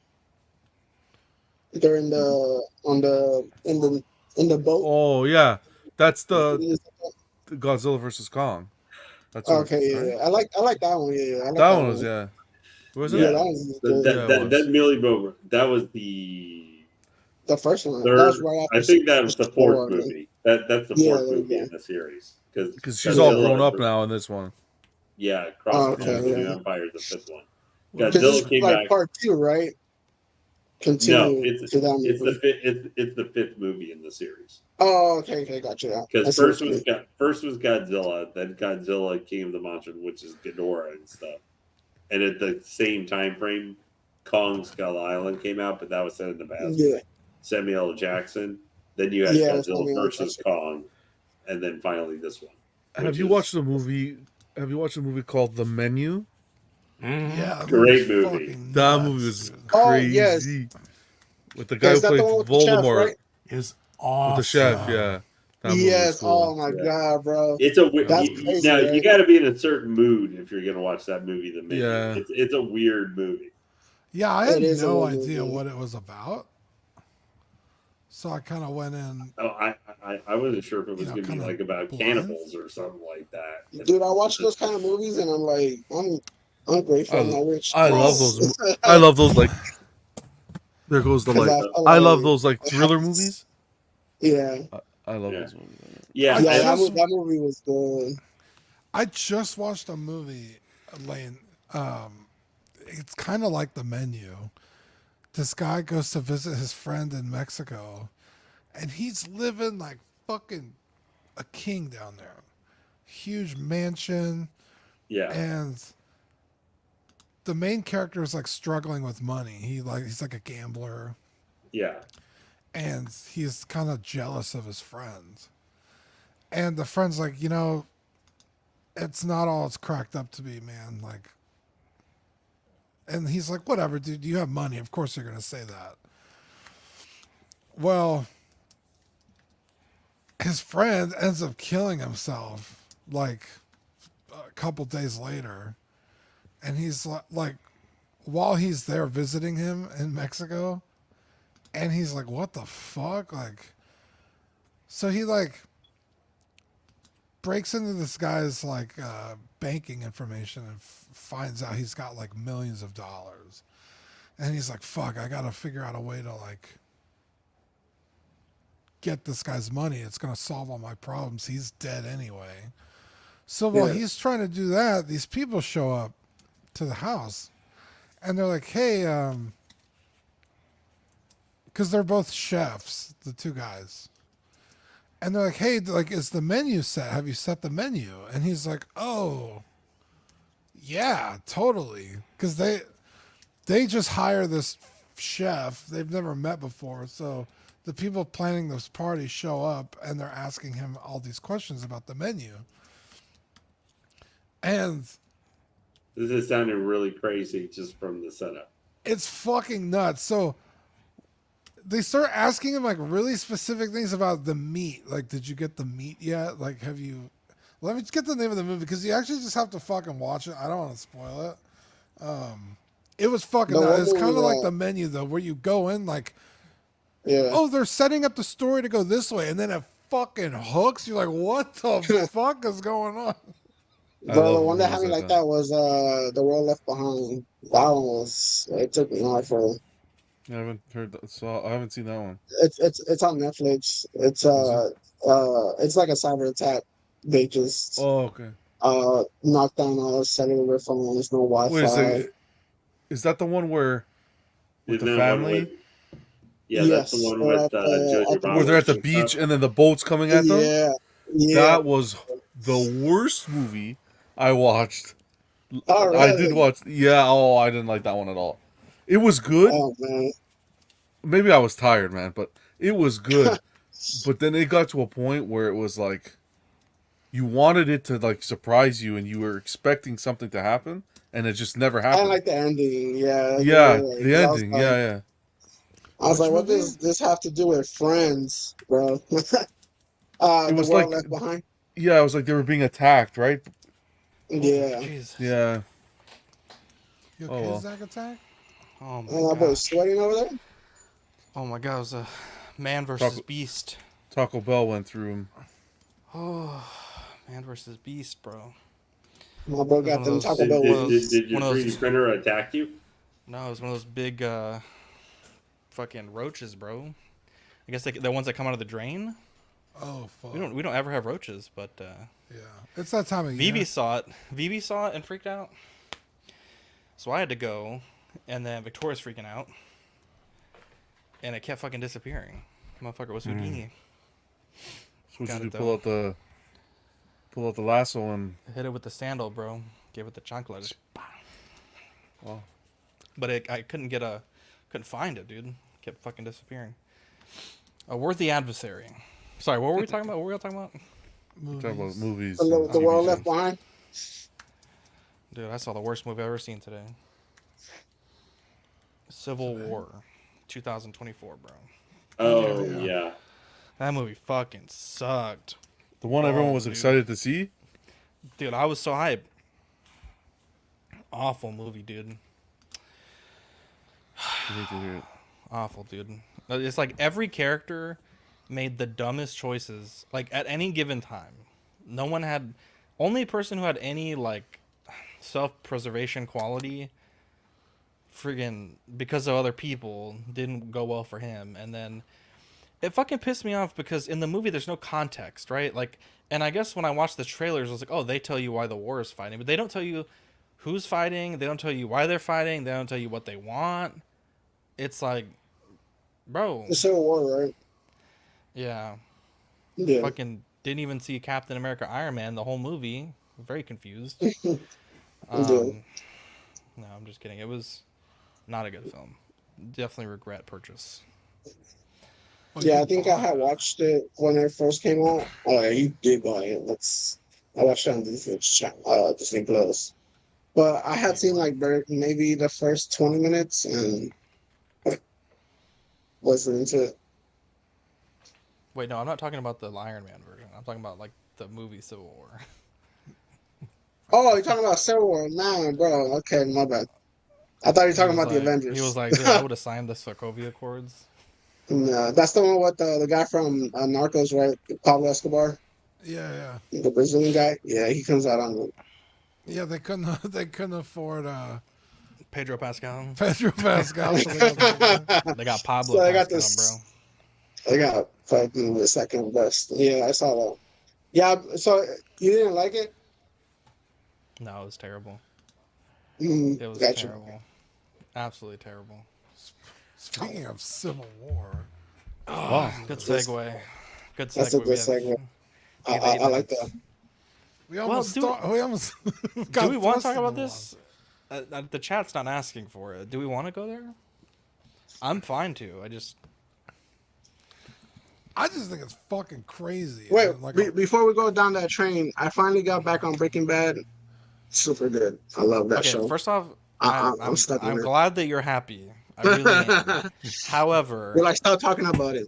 They're in the boat. Oh yeah, that's the Godzilla versus Kong. That's it, Okay, yeah, right? yeah. I like that one. Yeah, I like That one was Was it? Yeah, that was good. Yeah, it was. That Millie Bobber, that was the The first one. third. That was right after. I think that was the fourth War, movie. That's the Yeah, fourth movie yeah. in the series. Because she's all grown up now in this one. Yeah, Oh, Cross okay, the New yeah. Empire is the 5th one. This is Godzilla came like back. part 2, right? No, Continue it's to that it's the movie. fifth. It's the 5th movie in the series. Oh, okay, gotcha. Yeah. I Because see what you mean. first was Godzilla, then Godzilla King of the Monsters, which is Ghidorah and stuff. And at the same time frame, Kong Skull Island came out, but that was set in the past. Yeah. Samuel L. Jackson. Then you had Yeah, Godzilla Samuel L. versus Jackson. Kong, and then finally this one. Have which you is- watched the movie? Have you watched the movie called The Menu? Yeah, that Great was movie. fucking That nuts, movie was dude. Oh, crazy. yes. With the guy Is who that the played one with the chef, Voldemort. right? Is With awesome. the chef, yeah. That movie was Yes. cool. Oh my Yeah. god, bro. It's a weird. That's crazy, Now you right? got to be in a certain mood if you're going to watch that movie. The Menu. Yeah. It's a weird movie. Yeah, I had It is a no weird idea movie. what it was about. So I kind of went in. Oh, I wasn't sure if it was know, going to be kinda like about blind. cannibals or something like that. Dude, I watch those kind of movies and I'm like, I'm grateful I'm not rich. I love those. I love those. Like, there goes the 'Cause like. feel I love like those like it thriller happens. movies. Yeah. I love Yeah. those movies. Yeah, I Yeah, and- just- that movie was good. I just watched a movie, Lane. It's kind of like The Menu. This guy goes to visit his friend in Mexico, and he's living like fucking a king down there. Huge mansion, yeah, and the main character is like struggling with money. He's like a gambler, yeah. and he's kind of jealous of his friend. And the friend's like, it's not all it's cracked up to be, man. Like, and he's like, whatever, dude, you have money. Of course you're going to say that. Well, his friend ends up killing himself like a couple days later. And he's like, while he's there visiting him in Mexico, and he's like, what the fuck? Like, so he like breaks into this guy's like banking information and finds out he's got like millions of dollars. And he's like, fuck, I gotta figure out a way to like get this guy's money. It's gonna solve all my problems. He's dead anyway. So while Yeah. he's trying to do that, these people show up to the house and they're like, hey, because they're both chefs, the two guys. And they're like, hey, like, is the menu set? Have you set the menu? And he's like, oh, yeah, totally. Because they just hire this chef they've never met before. So the people planning this party show up and they're asking him all these questions about the menu. And This is sounding really crazy just from the setup. it's fucking nuts. So they start asking him like really specific things about the meat. Like, did you get the meat yet? Like, have you? Let me just get the name of the movie because you actually just have to fucking watch it. I don't want to spoil it. It was fucking No, nuts. what It's kind movie of was like that? The Menu though, where you go in like, Yeah. oh, they're setting up the story to go this way, and then it fucking hooks. You're like, what the fuck is going on? I Bro, love the one that movies had me like like that. that was The World Left Behind. That one was, it took me hard for. I haven't heard that. So I haven't seen that one. It's on Netflix. It's it's like a cyber attack. They just Oh, okay. knocked down all cellular phones, no Wait a Wi-Fi. second. Is that the one where with Isn't the that one family? with- yeah, that's the Yes, one we're with at Jodie the- where they're at the Roberts and beach stuff. and then the boat's coming at them? Yeah, yeah. That was the worst movie I watched. Oh, I really? did watch. Yeah. Oh, I didn't like that one at all. It was good. Oh man, Maybe I was tired, man, but it was good. But then it got to a point where it was like you wanted it to like surprise you, and you were expecting something to happen, and it just never I happened. didn't like the ending. Yeah, yeah, yeah, the I was ending. like- Yeah. I was Which like, what movie? does this have to do with Friends, bro? It The was World like- Left Behind. Yeah, it was like they were being attacked, right? Yeah. Jesus. Yeah. You Oh, okay, well. Zach Attack? Oh my And that boy god. sweating over there. Oh my god. It was a man versus Talk- beast. Taco Bell went through him. Oh, man versus beast, bro. My boy got them Those- Taco Did, Bell did, wings. did, did your One of those- 3D printer attack you? No, it was one of those big fucking roaches, bro. I guess the ones that come out of the drain. Oh fuck. We don't ever have roaches, but Yeah, it's that time of year. Vivi saw it. Vivi saw it and freaked out. So I had to go, and then Victoria's freaking out, and it kept fucking disappearing. Motherfucker was Houdini. So what Got you it, do? though. Pull out the lasso and. Hit it with the sandal, bro. Gave it the chancla. Just, Wow. but I couldn't find it, dude. Kept fucking disappearing. A worthy adversary. Sorry, what were we talking about? What were we all talking about? Talk about movies. The, and the TV world shows. left behind. Dude, I saw the worst movie I've ever seen today. Civil War, 2024, bro. Oh Yeah. yeah. That movie fucking sucked. The one everyone was dude. excited to see. Dude, I was so hyped. Awful movie, dude. I hate to hear it. Awful, dude. It's like every character made the dumbest choices, like at any given time. No one had, only person who had any like self-preservation quality, friggin' because of other people, didn't go well for him. And then it fucking pissed me off because in the movie there's no context, right? Like, and I guess when I watched the trailers, I was like, oh, they tell you why the war is fighting, but they don't tell you who's fighting. They don't tell you why they're fighting. They don't tell you what they want. It's like, bro, The Civil War, right? yeah, Yeah. fucking didn't even see Captain America, Iron Man the whole movie. Very confused. Yeah. No, I'm just kidding. It was not a good film. Definitely regret purchase. Well, Yeah, you I think I had watched it when it first came out. Oh yeah, you did buy it. I watched it on Disney Plus. But I had seen like maybe the first 20 minutes and wasn't into it. Wait, no, I'm not talking about the Iron Man version. I'm talking about like the movie Civil War. Oh, you're talking about Civil War? Nah, bro. Okay, my bad. I thought you were talking He was about the like- Avengers. He was like, dude, I would have signed the Sokovia Accords. Nah, that's the one with the guy from Narcos, right? Pablo Escobar, Yeah. the Brazilian guy. Yeah, he comes out on it. Yeah, they couldn't afford Pedro Pascal. Pedro Pascal. So they got They got Pablo So I Pascal, got this- bro. I got fucking the second best. Yeah, I saw that. Yeah, so you didn't like it? No, it was terrible. Mm, It was gotcha. terrible. Absolutely terrible. Speaking of Civil War, Wow. Good segue. Good segue. That's a good We have- segue. we have I 8 like minutes. that. we almost do- we almost Do we want to talk about this? this? The chat's not asking for it. Do we want to go there? I'm fine to. I just think it's fucking crazy. Wait, And, like, before we go down that train, I finally got back on Breaking Bad. Super good. I love that Okay, show. first off, I'm stuck I'm in it. glad that you're happy. I really am. However, We're like, stop talking about it.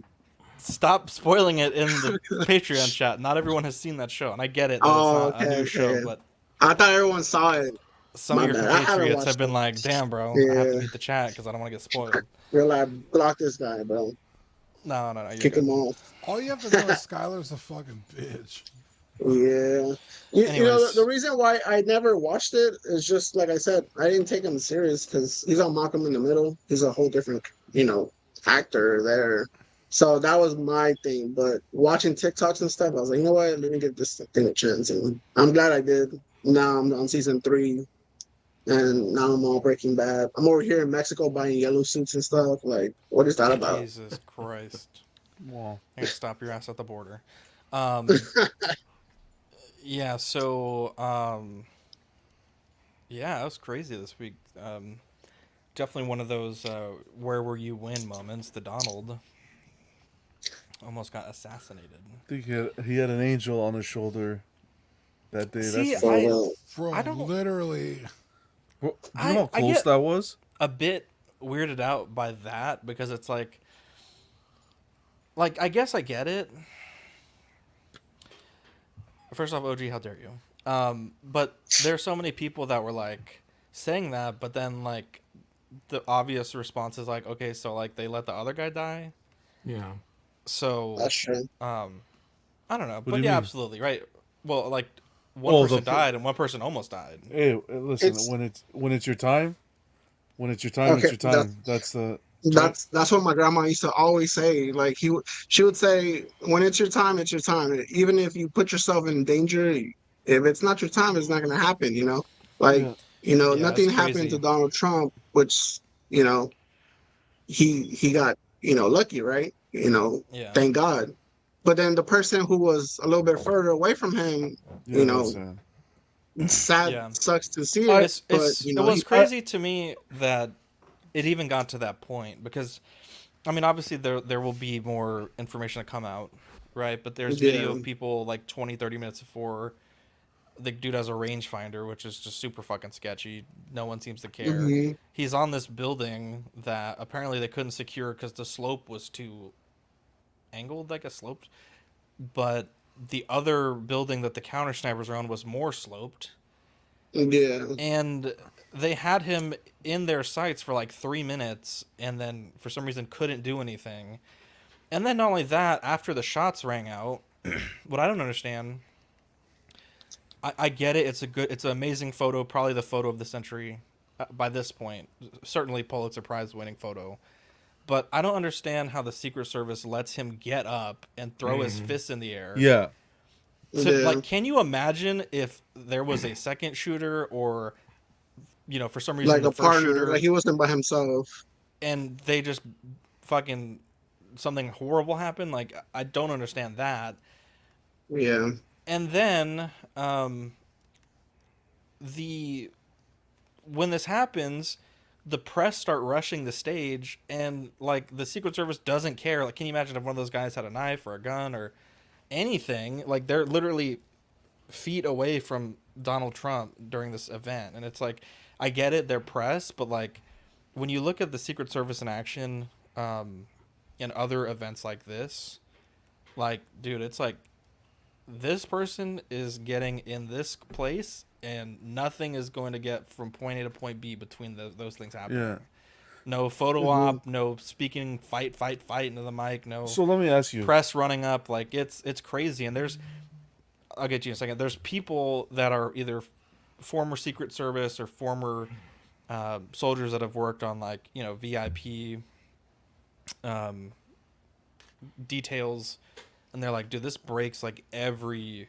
stop spoiling it in the Patreon chat. Not everyone has seen that show, and I get it. That Oh, it's not a okay, new show, okay. but I thought everyone saw it. some My of your bad. I haven't compatriots watched have been it. like, "Damn, bro, I have to Yeah. beat the chat because I don't want to get spoiled." We're like, block this guy, bro. No, you're Kick good. him off. all you have to know is Skylar's a fucking bitch. Yeah. You know, Anyways. the reason why I never watched it is just like I said, I didn't take him serious because he's on Malcolm in the Middle. He's a whole different, actor there. So that was my thing. But watching TikToks and stuff, I was like, you know what? Let me give this thing a chance. And I'm glad I did. Now I'm on season 3. And now I'm on Breaking Bad. I'm over here in Mexico buying yellow suits and stuff. Like, what is that about? Jesus Christ! Wow. I'm gonna stop your ass at the border. Yeah. So, yeah, that was crazy this week. Definitely one of those "where were you when" moments. The Donald almost got assassinated. I think he had an angel on his shoulder that day. See, That's So, I- Bro, I don't- literally. Well, do you I- know how I close get- that was? A bit weirded out by that because it's like I guess I get it. First off, OG, how dare you? But there's so many people that were like saying that, but then like the obvious response is like, okay, so like they let the other guy die. Yeah. So that's true. I don't know, do but you yeah, mean? absolutely right. Well, like one Oh, person the- died and one person almost died. Hey, listen. It's- When it's your time, it's your time. Okay, It's your time. That's the. That's what my grandma used to always say. Like she would say, when it's your time, it's your time. Even if you put yourself in danger, if it's not your time, it's not gonna happen. Like Yeah. Yeah, it's nothing happened to crazy. Donald Trump, which you know he got lucky, right? Yeah. Thank God. But then the person who was a little bit further away from him, Yeah, you that's know, sad Yeah. sucks to see I it, It's but it's it was crazy to me that it even got to that point because I mean obviously there will be more information to come out, right? But there's video yeah. of people like 20 30 minutes before the dude has a rangefinder, which is just super fucking sketchy. No one seems to care. Hmm. He's on this building that apparently they couldn't secure because the slope was too angled, like a sloped. But the other building that the counter snipers are on was more sloped, Yeah. and they had him in their sights for like 3 minutes, and then for some reason couldn't do anything. And then not only that, after the shots rang out, what I don't understand, I get it. It's an amazing photo, probably the photo of the century by this point. Certainly Pulitzer Prize winning photo. But I don't understand how the Secret Service lets him get up and throw his fist in the air. yeah. So, Yeah. like, can you imagine if there was a second shooter or, for some reason Like the a first partner, shooter like he wasn't by himself. and they just fucking something horrible happened? Like, I don't understand that. Yeah. And then the when this happens, the press start rushing the stage, and like the Secret Service doesn't care. Like, can you imagine if one of those guys had a knife or a gun or anything? Like, they're literally feet away from Donald Trump during this event, and it's like, I get it, they're press, but like when you look at the Secret Service in action, in other events like this, like, dude, it's like this person is getting in this place and nothing is going to get from point A to point B between those things happening. Yeah. No photo op, no speaking fight into the mic, no So let me ask you. press running up. Like, it's crazy. And I'll get you in a second. There's people that are either former Secret Service or former soldiers that have worked on like, VIP details, and they're like, dude, this breaks like every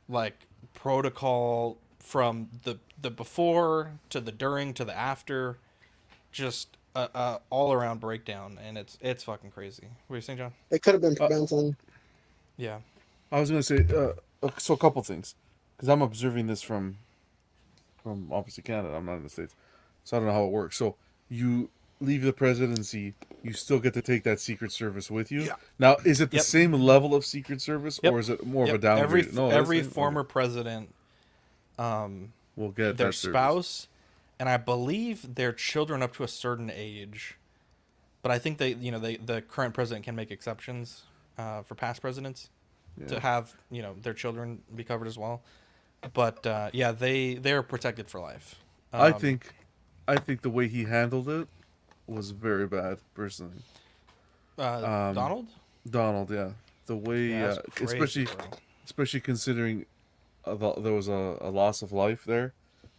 like protocol from the before to the during to the after, just a all around breakdown, and it's fucking crazy. What are you saying, John? It could have been prevented. Yeah. I was gonna say so a couple things, because I'm observing this from obviously Canada. I'm not in the States, so I don't know how it works. So you leave the presidency, you still get to take that Secret Service with you. Yeah. Now, is it the Yep. same level of Secret Service, Yep. or is it more Yep. of a downgrade? Every that's the- former president, will get their that service. spouse, and I believe their children up to a certain age. But I think the current president can make exceptions for past presidents to have their children be covered as well. But yeah, they're protected for life. I think the way he handled it was very bad, personally. Donald. Donald, yeah, the way, Yeah, that's crazy, especially bro. especially considering there was a loss of life there,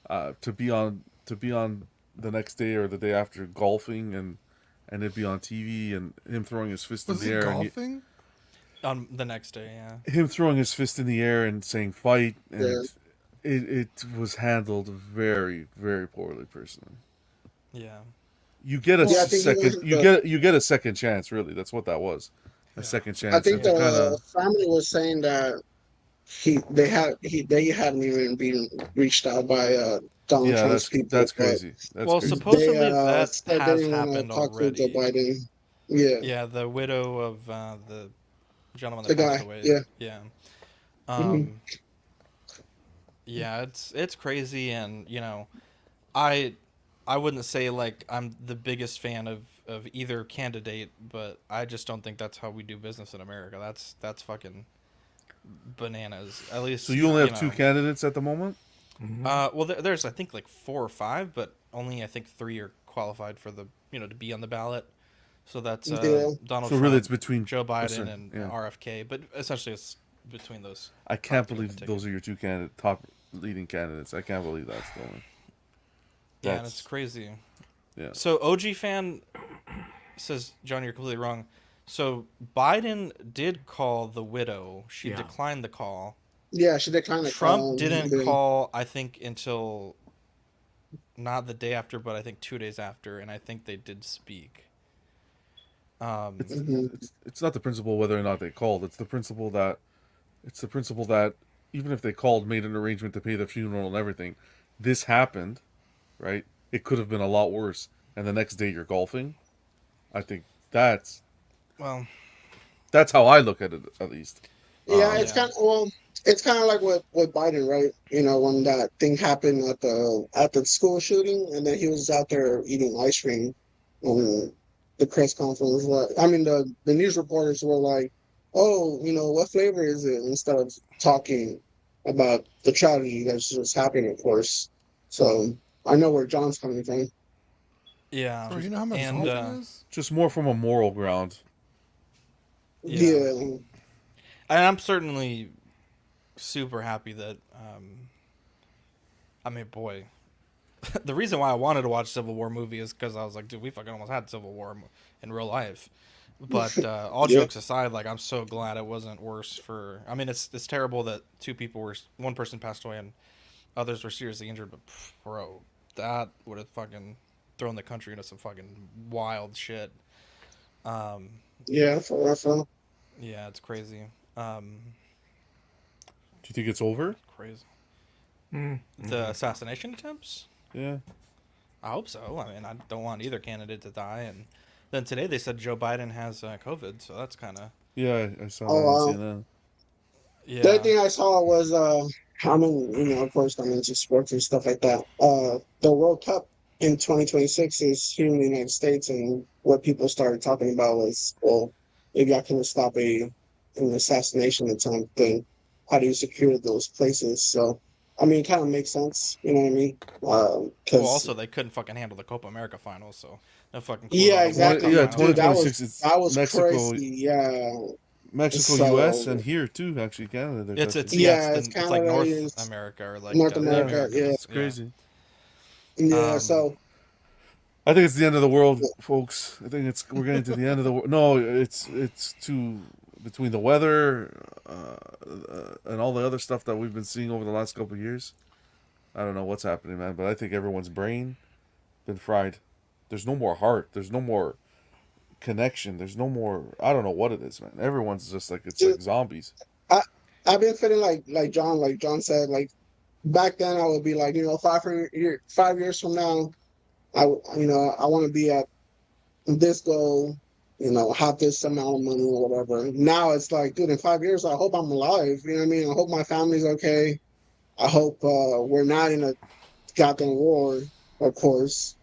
to be on the next day or the day after golfing and it be on TV and him throwing his fist Was in he the air golfing? On the next day, yeah. and him throwing his fist in the air and saying fight, and Yeah. it was handled very, very poorly, personally. Yeah. You get a Yeah, I think second. it was You get a second chance. Really, that's what that was. A second chance. I think and to the kinda, family was saying that they hadn't even been reached out by Donald yeah, Trump's people. that's but crazy. That's Well, crazy. supposedly They that said they has didn't want to happened talk to Joe already. Biden. Yeah. Yeah, the widow of the gentleman The that passed guy, away. yeah. Yeah. Mhm. Yeah, it's crazy, and I wouldn't say like I'm the biggest fan of either candidate, but I just don't think that's how we do business in America. That's fucking bananas. At least So you only have two candidates at the moment. well, there's I think like 4 or 5, but only I think 3 are qualified for the to be on the ballot. So that's Yeah. Donald So Trump, really, it's between Joe Biden, sorry, and yeah. RFK, but essentially it's between those. I can't top 3 believe in the those ticket. are your two top leading candidates. I can't believe that's the one. Yeah, and it's crazy. Yeah. So OG fan says, John, you're completely wrong. So Biden did call the widow. She Yeah. declined the call. Yeah, she declined the Trump call. didn't Then- call, I think, until not the day after, but I think 2 days after, and I think they did speak. It's not the principle whether or not they called. It's the principle that even if they called, made an arrangement to pay the funeral and everything, this happened, right? It could have been a lot worse. And the next day you're golfing. I think that's Well, how I look at it, at least. Yeah, it's Yeah. it's kind of like with Biden, right? You know, when that thing happened at the school shooting, and then he was out there eating ice cream on the press conference. I mean, the news reporters were like, "Oh, you know, what flavor is it?" Instead of talking about the tragedy that's just happening, of course. So I know where John's coming from. yeah. Bro, you know how much And, golfing is? Just more from a moral ground. Yeah. Yeah, And I'm certainly super happy that, I mean, boy, the reason why I wanted to watch Civil War movie is because I was like, dude, we fucking almost had Civil War in real life. But all Yeah. jokes aside, like, I'm so glad it wasn't worse for. I mean, it's terrible that one person passed away and others were seriously injured. But bro, that would have fucking thrown the country into some fucking wild shit. yeah, for real. Yeah, it's crazy. Do you think it's over? Crazy. Mm-hmm. The assassination attempts? Yeah. I hope so. I mean, I don't want either candidate to die. And then today they said Joe Biden has COVID, so that's kind of Yeah, I saw Oh, that wow. on CNN. The other yeah. thing I saw was I'm in, you know, of course I'm into sports and stuff like that. The World Cup in 2026 is here in the United States, and what people started talking about was, well, if y'all can stop an assassination attempt, then how do you secure those places? So, I mean, it kind of makes sense, you know what I mean? Well, 'Cause also they couldn't fucking handle the Copa America finals, so no fucking clue yeah, how the exactly. World Cup Yeah, finals- Dude, that 2026 was is that was Mexico. crazy. Yeah, Mexico, So- U.S., and here too. Actually, Canada. they're It's touching. Yeah, it's it's like Canada, North it's America or like North South America, yeah. It's crazy. yeah. Um, So I think it's the end of the world, folks. I think we're getting to the end of the world. No, it's too between the weather and all the other stuff that we've been seeing over the last couple of years. I don't know what's happening, man, but I think everyone's brain been fried. There's no more heart. There's no more connection. There's no more. I don't know what it is, man. Everyone's just like it's like zombies. I've been feeling like John said, like back then I would be like, you know, 5 years from now, I want to be at this goal, you know, have this amount of money or whatever. Now it's like, dude, in 5 years, I hope I'm alive. You know what I mean? I hope my family's okay. I hope we're not in a goddamn war, of course.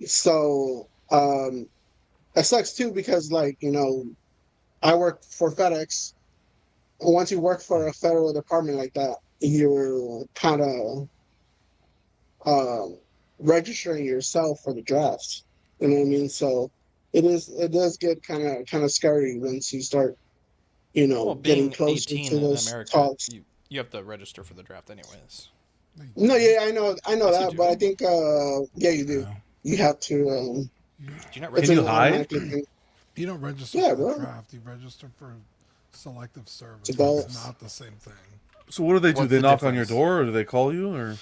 So it sucks too because, like, you know, I work for FedEx. Once you work for a federal department like that, you're kind of registering yourself for the draft. You know what I mean? So it does get kind of scary once you start, you know, well, getting being closer 18 to in those America, talks. you have to register for the draft anyways. No, yeah, I know Yes, you that, but I do. think, yeah, you do. Yeah. You have to. Do you not It's Can register? you an hide? automatic thing. You don't register Yeah, for the bro. draft. You register for selective service. It's about- It's not the same thing. So what do they do? What's They the knock on your difference? door, or do they call you, or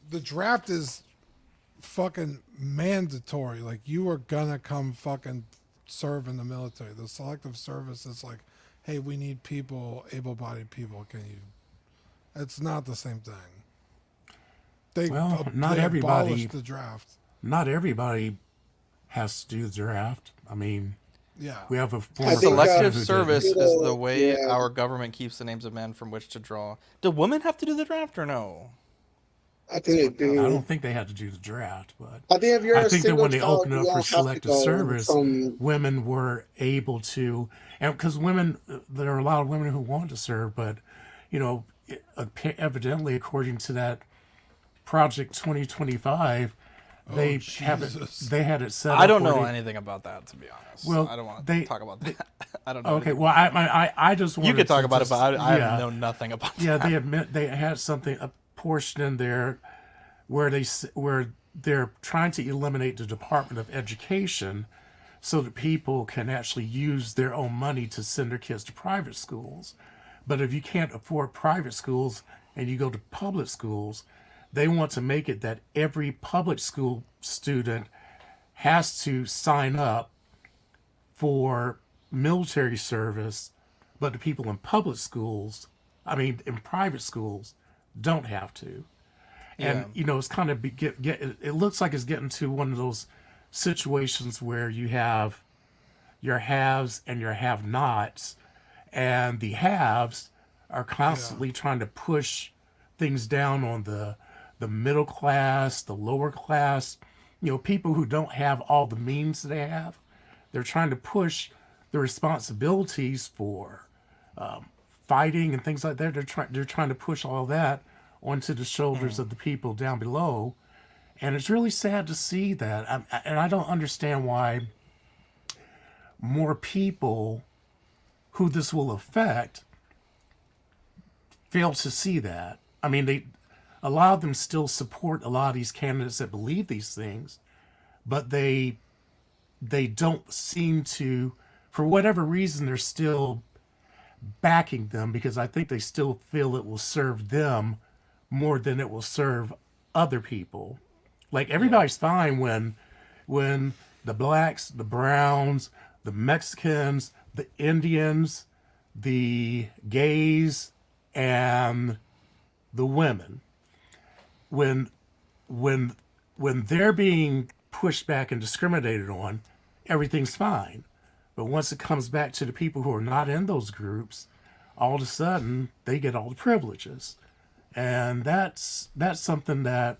The draft is fucking mandatory. Like, you are gonna come fucking serve in the military. The selective service is like, hey, we need people, able-bodied people. Can you? It's not the same thing. Well, not they everybody- abolished the draft. Not everybody has to do the draft. I mean, Yeah. we have a I former think, president Selective who service didn't. is the way Yeah. our government keeps the names of men from which to draw. Do women have to do the draft or no? I think they do. I don't think they had to do the draft, but I think if you're I a think that single when they child, opened you up don't for have to selective go service, from women were able to, and because women, there are a lot of women who want to serve, but you know, evidently, according to that Project 2025, they have it. Jesus. They had it set up. I don't where know they- anything about that, to be honest. Well, I don't want they- to talk about that. I don't know. Okay, anything. well, I just wanted You could talk to about just- it, but I yeah. know nothing about Yeah, that. they had something, a portion in there where they're trying to eliminate the Department of Education so that people can actually use their own money to send their kids to private schools. But if you can't afford private schools and you go to public schools, they want to make it that every public school student has to sign up for military service, but the people in public schools, I mean, in private schools, don't have to. And, it's kind of, it looks like it's getting to one of those situations where you have your haves and your have-nots, and the haves are constantly trying to push things down on the middle class, the lower class, people who don't have all the means they have. They're trying to push the responsibilities for fighting and things like that. They're trying to push all that onto the shoulders of the people down below, and it's really sad to see that. And I don't understand why more people who this will affect fail to see that. I mean, a lot of them still support a lot of these candidates that believe these things, but they don't seem to, for whatever reason, they're still backing them, because I think they still feel it will serve them more than it will serve other people. Like, everybody's fine when the blacks, the browns, the Mexicans, the Indians, the gays, and the women, when they're being pushed back and discriminated on, everything's fine. But once it comes back to the people who are not in those groups, all of a sudden they get all the privileges. And that's something that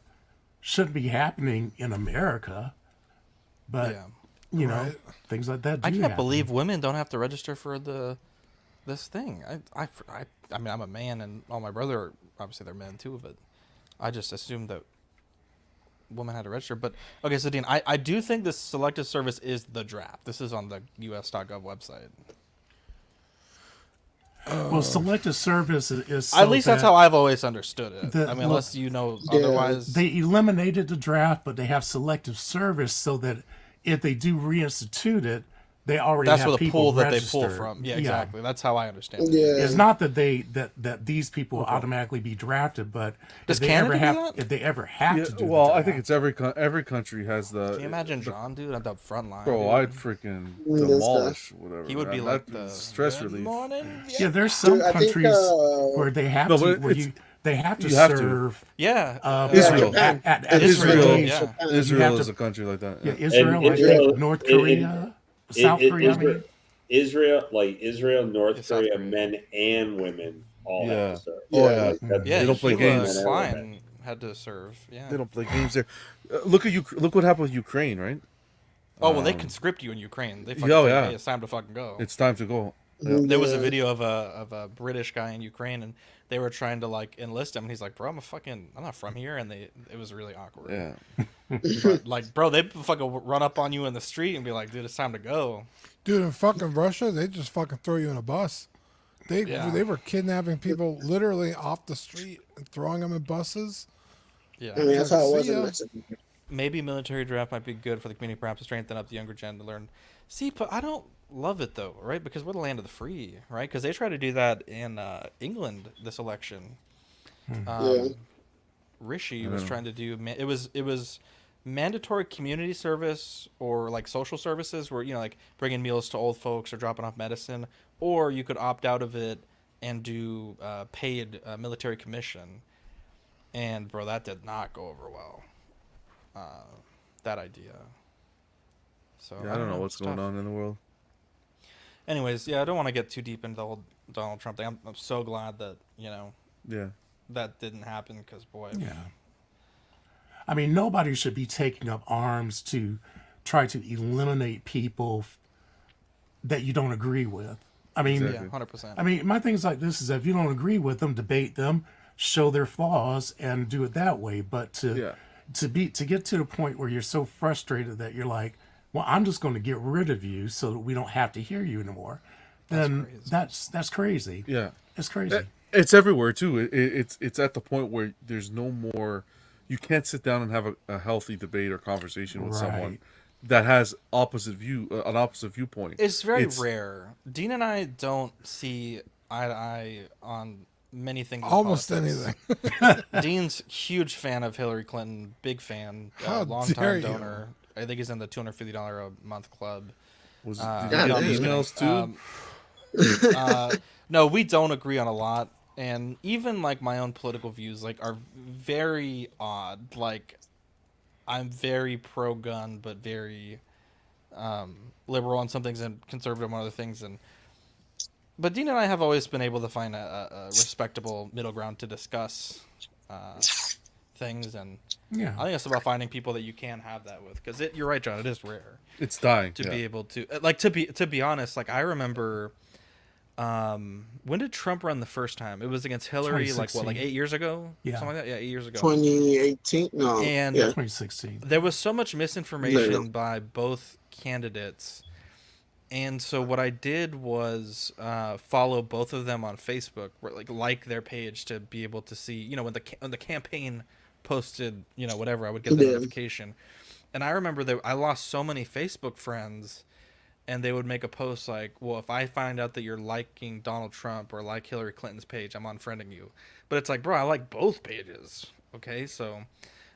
shouldn't be happening in America. But Right. things like that do I can't happen. believe women don't have to register for this thing. I mean, I'm a man, and all my brother, obviously they're men too, but I just assumed that women had to register. But okay, so Dean, I do think this selective service is the draft. This is on the us.gov website. Well, selective service is so At least that's that how I've always understood it. the- I mean, well, unless you know otherwise. they eliminated the draft, but they have selective service so that if they do reinstitute it, they already That's have where the people pool that they registered. pull from. Yeah, exactly. That's how I understand it. Yeah. It's not that that these people automatically be drafted, but Does if they Canada ever do have that? if they ever have Yeah, to do well, the I think draft. it's every country has the. Can you imagine John, dude, at the front line? Bro, dude? I'd freaking This guy. demolish whatever. He would be man. like That'd be the stress "Good relief. morning, Yeah, there's some Dude, I think, countries where they have No, to but where it's- they have to you have to. serve Yeah, Israel. at Israel, certain yeah. age. You Israel have is to- a country like that. Yeah, Yeah. Israel, And I Israel- think North Korea, South Korea. I mean, North Yeah, South Korea, Korea. men and women all Yeah. have to serve. Oh, yeah. Like, that's- yeah. They don't play Sheila games. Klein had to serve. Yeah. They don't play games there. Look what happened with Ukraine, right? Oh well, they conscript you in Ukraine. They fucking Oh, say, yeah. "Hey, it's time to fucking go." It's time to go. There was a video of a British guy in Ukraine, and they were trying to like enlist him, and he's like, "Bro, I'm not from here," and it was really awkward. Yeah. But, like, bro, they fucking run up on you in the street and be like, "Dude, it's time to go." Dude, in fucking Russia, they just fucking throw you in a bus. They Yeah. they were kidnapping people literally off the street and throwing them in buses. Yeah. I mean, that's how it was See in ya. Mexico. Maybe military draft might be good for the community, perhaps to strengthen up the younger gen to learn. See, but I don't love it though, right? Because we're the land of the free, right? Because they tried to do that in England this election. Yeah. Rishi was trying to do it was mandatory community service or like social services where like bringing meals to old folks or dropping off medicine, or you could opt out of it and do paid military commission. And bro, that did not go over well. That idea. So Yeah, I don't know what's it's going tough. on in the world. Anyways, yeah, I don't want to get too deep into the whole Donald Trump thing. I'm so glad that Yeah. that didn't happen because boy, yeah. I mean, nobody should be taking up arms to try to eliminate people that you don't agree with. I mean, yeah, 100%. I mean, my thing's like this is if you don't agree with them, debate them, show their flaws, and do it that way. But to get to the point where you're so frustrated that you're like, well, I'm just going to get rid of you so that we don't have to hear you anymore. Then that's crazy. Yeah. It's crazy. It's everywhere too. It's at the point where there's no more you can't sit down and have a healthy debate or conversation with someone Right. that has an opposite viewpoint. It's very rare. Dean and I don't see eye to eye on many things. in Almost politics. anything. Dean's huge fan of Hillary Clinton, big fan, How long dare time you. donor. I think he's in the $250 a month club. Was did God you get damn. emails too? No, we don't agree on a lot, and even like my own political views like are very odd. Like, I'm very pro-gun, but very liberal on some things and conservative on other things. But Dean and I have always been able to find a respectable middle ground to discuss things, and Yeah. I think it's about finding people that you can have that with. Because you're right, John. It is rare It's dying. to yeah. be able to to be honest. Like, I remember, when did Trump run the first time? It was against Hillary. Like 2016. 8 years ago? Yeah. Something like that. Yeah, 8 years ago. 2018. No. And yeah. 2016. there was so much There misinformation you go. by both candidates, and so what I did was follow both of them on Facebook, like their page to be able to see, when the campaign posted, whatever, I would get the Yeah. notification. And I remember that I lost so many Facebook friends, and they would make a post like, well, if I find out that you're liking Donald Trump or like Hillary Clinton's page, I'm unfriending you. But it's like, bro, I like both pages. Okay, so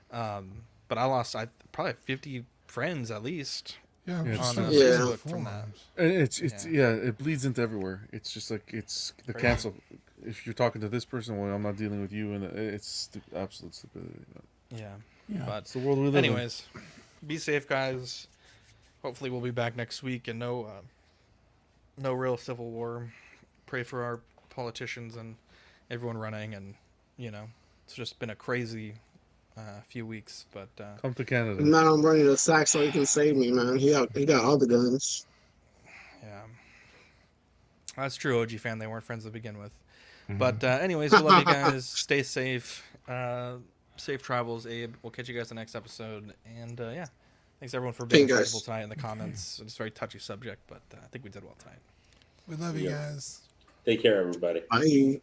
but I lost probably 50 friends at least Yeah, I'm Yeah, just on on Yeah. Facebook from that. And it's it bleeds into everywhere. It's just like it's the Crazy. cancel. If you're talking to this person, well, I'm not dealing with you, and it's absolute stupidity. Yeah. Yeah. But It's the world we live in. anyways, be safe, guys. Hopefully we'll be back next week, and no real civil war. Pray for our politicians and everyone running, and it's just been a crazy few weeks. But Come to Canada. Now I'm running a sack so he can save me, man. He got all the guns. yeah, that's true. OG fan, they weren't friends to begin with. But anyways, we love you guys. Stay safe. Safe travels, Abe. We'll catch you guys in the next episode. And yeah, thanks everyone for being Hey, guys. insightful tonight in the comments. It's a very touchy subject, but I think we did well tonight. We love you Yeah. guys. Take care, everybody. Bye.